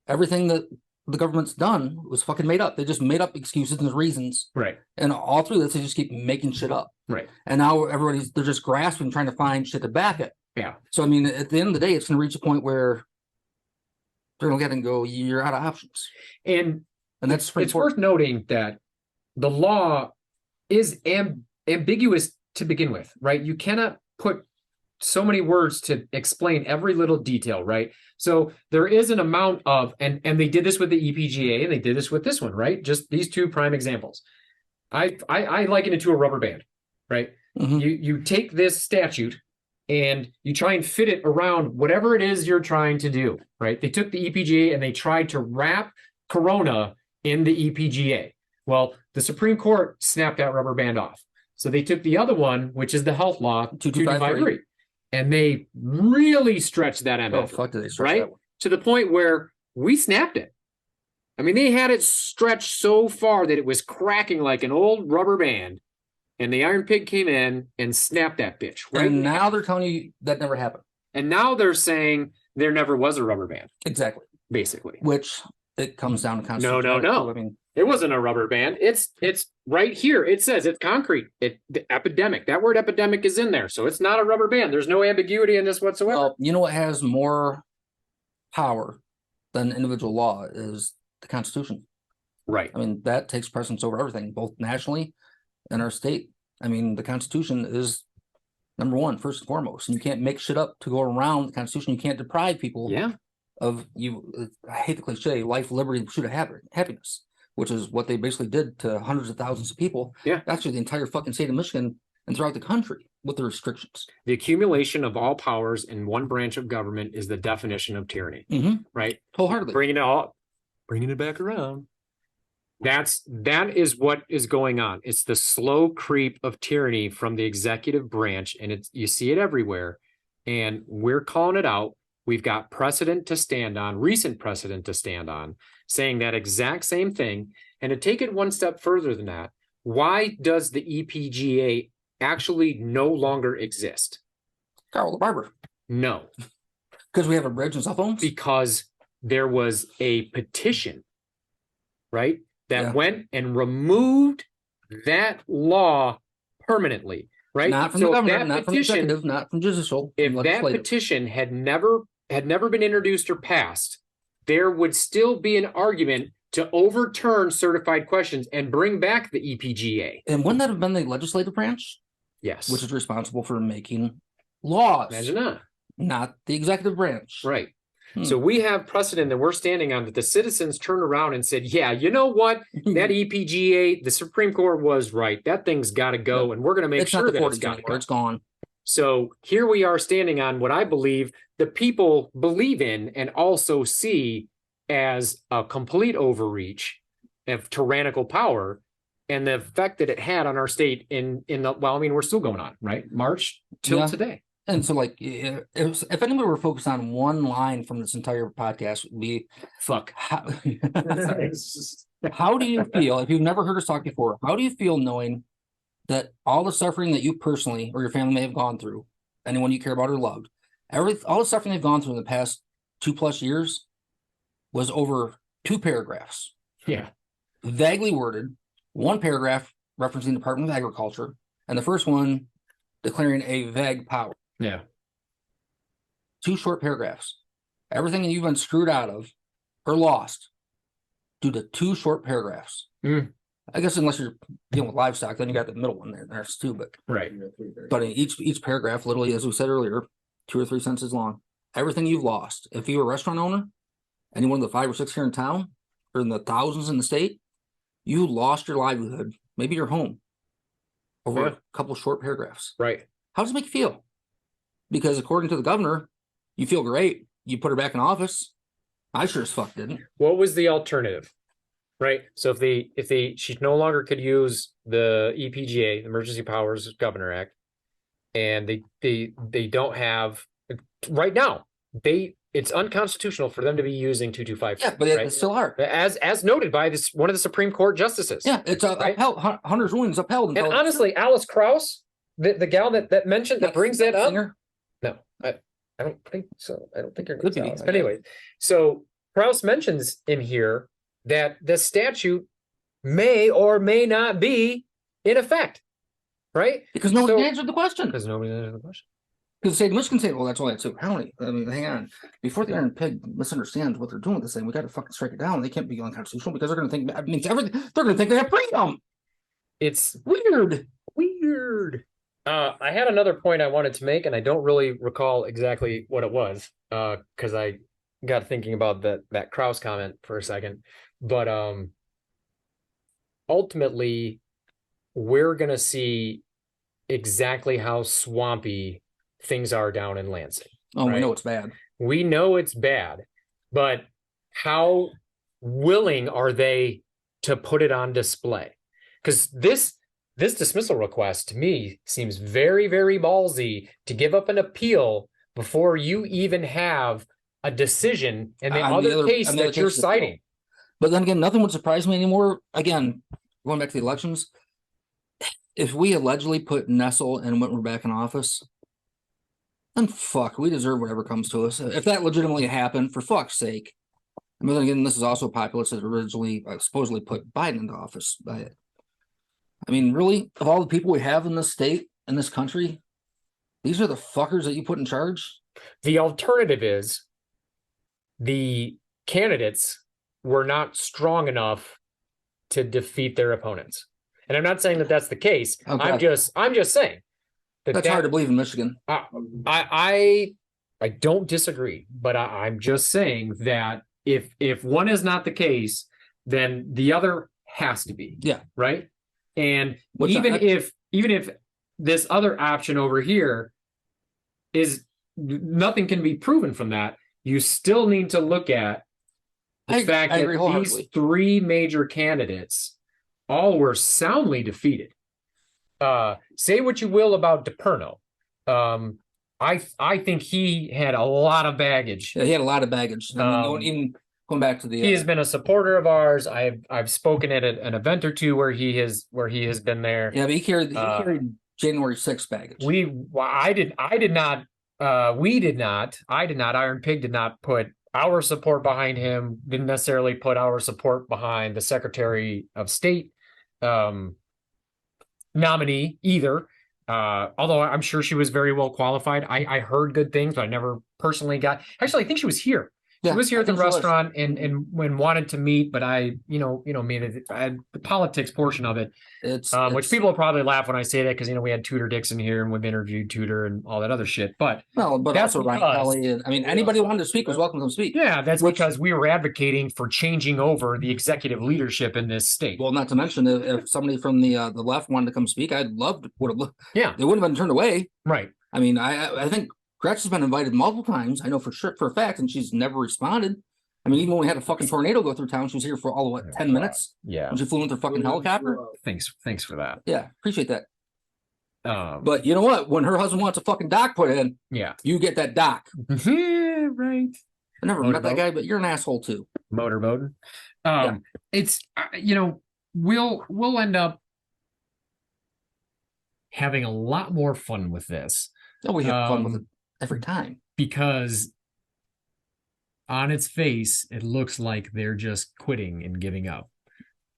Everything that the government's done was fucking made up. They just made up excuses and reasons. Right. And all through this, they just keep making shit up. Right. And now they're just grasping, trying to find shit to back it. Yeah. So, I mean, at the end of the day, it's going to reach a point where they're going to get and go, you're out of options. And that's it's worth noting that the law is ambiguous to begin with, right? You cannot put so many words to explain every little detail, right? So there is an amount of, and they did this with the EPGA and they did this with this one, right? Just these two prime examples. I liken it to a rubber band, right? Mm-hmm. You take this statute and you try and fit it around whatever it is you're trying to do, right? They took the EPGA and they tried to wrap Corona in the EPGA. Well, the Supreme Court snapped that rubber band off. So they took the other one, which is the health law, 2253. And they really stretched that MF, did they stretch right? that one? To the point where we snapped it. I mean, they had it stretched so far that it was cracking like an old rubber band. And the Iron Pig came in and snapped that bitch. Right? And now they're telling you that never happened. And now they're saying there never was a rubber band. Exactly. Basically. Which it comes down to constitution. No. I mean, It wasn't a rubber band. It's right here. It says it's concrete. The epidemic. That word epidemic is in there. So it's not a rubber band. There's no ambiguity in this whatsoever. Well, you know what has more power than individual law is the Constitution. Right. I mean, that takes precedence over everything, both nationally and our state. I mean, the Constitution is number one, first and foremost. And you can't make shit up to go around the Constitution. You can't deprive people of I hate the cliche, life, liberty, and pursuit of happiness, which is what they basically did to hundreds of thousands of people. Yeah. Actually, the entire fucking state of Michigan and throughout the country with the restrictions. The accumulation of all powers in one branch of government is the definition of tyranny. Right? Wholeheartedly. Bringing it back around. That is what is going on. It's the slow creep of tyranny from the executive branch, and you see it everywhere. And we're calling it out. We've got precedent to stand on, recent precedent to stand on, saying that exact same thing. And to take it one step further than that, why does the EPGA actually no longer exist? Carl the Barber. No. Because we have a bridge and cell phones? Because there was a petition, right, that went and removed that law permanently, right? Not from the government, not from executive, not from judicial. If that petition had never been introduced or passed, there would still be an argument to overturn certified questions and bring back the EPGA. And wouldn't that have been the legislative branch? Yes. Which is responsible for making laws. Imagine that. Not the executive branch. Right. So we have precedent that we're standing on that the citizens turned around and said, yeah, you know what? That EPGA, the Supreme Court was right. That thing's got to go, and we're going to make sure that it's got to go. It's gone. So here we are standing on what I believe the people believe in and also see as a complete overreach of tyrannical power and the effect that it had on our state we're still going on, right? March till today. And so, like, if anybody were focused on one line from this entire podcast, it would be fuck. How do you feel, if you've never heard us talk before, how do you feel knowing that all the suffering that you personally or your family may have gone through, anyone you care about or loved, all the suffering they've gone through in the past 2+ years was over 2 paragraphs? Yeah. Vaguely worded, one paragraph referencing the Department of Agriculture, and the first one declaring a vague power. Yeah. 2 short paragraphs. Everything that you've been screwed out of or lost due to 2 short paragraphs. I guess unless you're dealing with livestock, then you got the middle one there too. But right. But in each paragraph, literally, as we said earlier, 2 or 3 sentences long. Everything you've lost. If you're a restaurant owner, any one of the 5 or 6 here in town, or in the thousands in the state, you lost your livelihood, maybe your home, over a couple short paragraphs. Right. How does it make you feel? Because according to the governor, you feel great. You put her back in office. I sure as fuck didn't. What was the alternative? Right. So she no longer could use the EPGA, Emergency Powers Governor Act, and they don't have right now. It's unconstitutional for them to be using 225. Yeah, but they still are, as noted by one of the Supreme Court justices. Yeah, it's upheld. Hunter's ruling is upheld. And honestly, Alice Krauss, the gal that mentioned that brings that up. Singer? No, I don't think so. I don't think you're going to. But anyway, so Krauss mentions in here that the statute may or may not be in effect, right? Because no one answered the question. Because nobody answered the question. Because the state of Michigan say, well, that's all that's so county. I mean, hang on. Before the Iron Pig misunderstands what they're doing with this thing, we got to fucking strike it down. They can't be unconstitutional because they're going to think that means everything. They're going to think they have freedom. It's weird. I had another point I wanted to make, and I don't really recall exactly what it was because I got thinking about that Krauss comment for a second. But ultimately, we're going to see exactly how swampy things are down in Lansing. Oh, right? We know it's bad. We know it's bad, but how willing are they to put it on display? Because this dismissal request to me seems very, very ballsy to give up an appeal before you even have a decision in the other case that you're citing. But then again, nothing would surprise me anymore. Again, going back to the elections, if we allegedly put Nessel and Whitmer back in office, then fuck, we deserve whatever comes to us. If that legitimately happened, for fuck's sake, And then again, this is also a populace that originally supposedly put Biden into office. But I mean, really, of all the people we have in this state, in this country, these are the fuckers that you put in charge? The alternative is the candidates were not strong enough to defeat their opponents. And I'm not saying that that's the case. Okay. I'm just saying that's hard to believe in Michigan. I don't disagree, but I'm just saying that if one is not the case, then the other has to be. Yeah. Right. And even if this other option over here is nothing can be proven from that, you still need to look at the fact that these three major candidates all were soundly defeated. Say what you will about DePerno. I think he had a lot of baggage. Yeah, he had a lot of baggage. I mean, even going back to the he has been a supporter of ours. I've spoken at an event or two where he has been there. Yeah, but he carried January 6th baggage. I did not. Iron Pig did not put our support behind him. Didn't necessarily put our support behind the Secretary of State nominee either. Although I'm sure she was very well qualified. I heard good things, but I never personally got. Actually, I think she was here. She was here at the restaurant and when wanted to meet, but I the politics portion of it, which people will probably laugh when I say that because we had Tudor Dixon here and we've interviewed Tudor and all that other shit. But that's also Ryan Kelly. And, I mean, anybody who wanted to speak was welcome to speak. Yeah, that's because we were advocating for changing over the executive leadership in this state. Well, not to mention if somebody from the left wanted to come speak, I'd love to. Yeah, they wouldn't have been turned away. Right. I mean, I think Gretchen's been invited multiple times. I know for a fact, and she's never responded. I mean, even when we had a fucking tornado go through town, she was here for 10 minutes. Yeah. When she flew in with her fucking helicopter. Thanks for that. Yeah, appreciate that. But you know what? When her husband wants a fucking dock put in, yeah, you get that dock. Yeah, right. I never met that guy, but you're an asshole too. Motorboating. It's we'll end up having a lot more fun with this. Oh, we have fun with it every time. Because on its face, it looks like they're just quitting and giving up.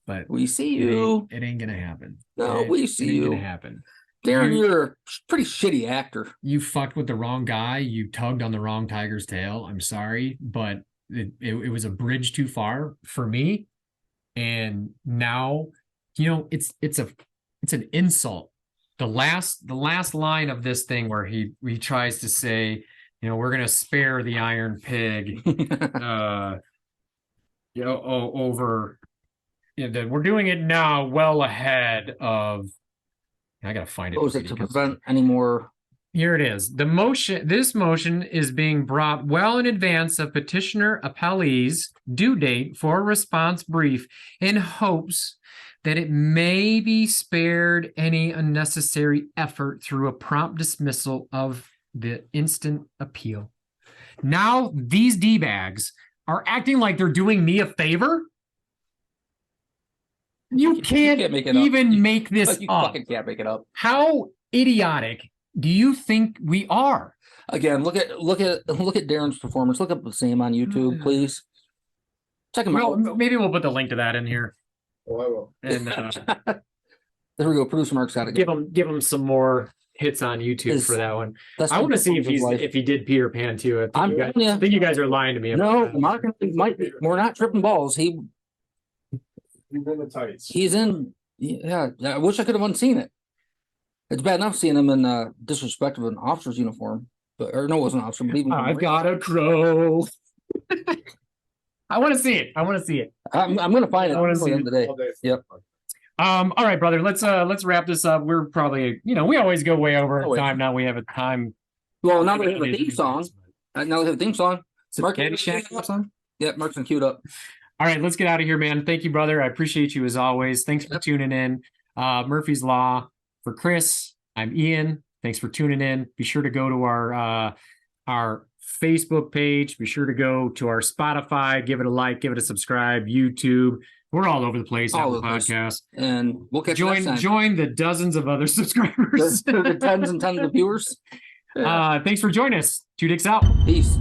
But we see you. It ain't gonna happen. No, we see you. It ain't gonna happen. Darren, you're a pretty shitty actor. You fucked with the wrong guy. You tugged on the wrong tiger's tail. I'm sorry, but it was a bridge too far for me. And now, it's an insult. The last line of this thing where he tries to say, we're going to spare the Iron Pig, over that we're doing it now well ahead of. I got to find it. What was it to prevent any more? Here it is. This motion is being brought well in advance of petitioner appellee's due date for a response brief in hopes that it may be spared any unnecessary effort through a prompt dismissal of the instant appeal. Now these D-bags are acting like they're doing me a favor? You can't make this up. You fucking can't make it up. How idiotic do you think we are? Again, look at Darren's performance. Look up Sam on YouTube, please. Check him out. Maybe we'll put the link to that in here. Oh, I will. And there we go. Producer Mark's got it. Give him some more hits on YouTube for that one. I want to see if he did Peter Pan too. I think you guys are lying to me. Mark might be. We're not tripping balls. He's in the tights. He's in. Yeah, I wish I could have unseen it. It's bad enough seeing him in disrespect of an officer's uniform, it wasn't an officer. But even I've got a crow. I want to see it. I'm going to find it. I want to see it today. Yep. All right, brother. Let's wrap this up. We're probably, we always go way over time. Now we have a time. Well, now we have a theme song. Mark, Caddyshack song. Yep, Mark's been queued up. All right, let's get out of here, man. Thank you, brother. I appreciate you as always. Thanks for tuning in. Murphy's Law for Chris. I'm Ian. Thanks for tuning in. Be sure to go to our Facebook page. Be sure to go to our Spotify. Give it a like. Give it a subscribe. YouTube. We're all over the place. All the podcast. And we'll catch you next time. Join the dozens of other subscribers. the tens and tens of viewers. Yeah. Thanks for joining us. 2 Dicks out. Peace.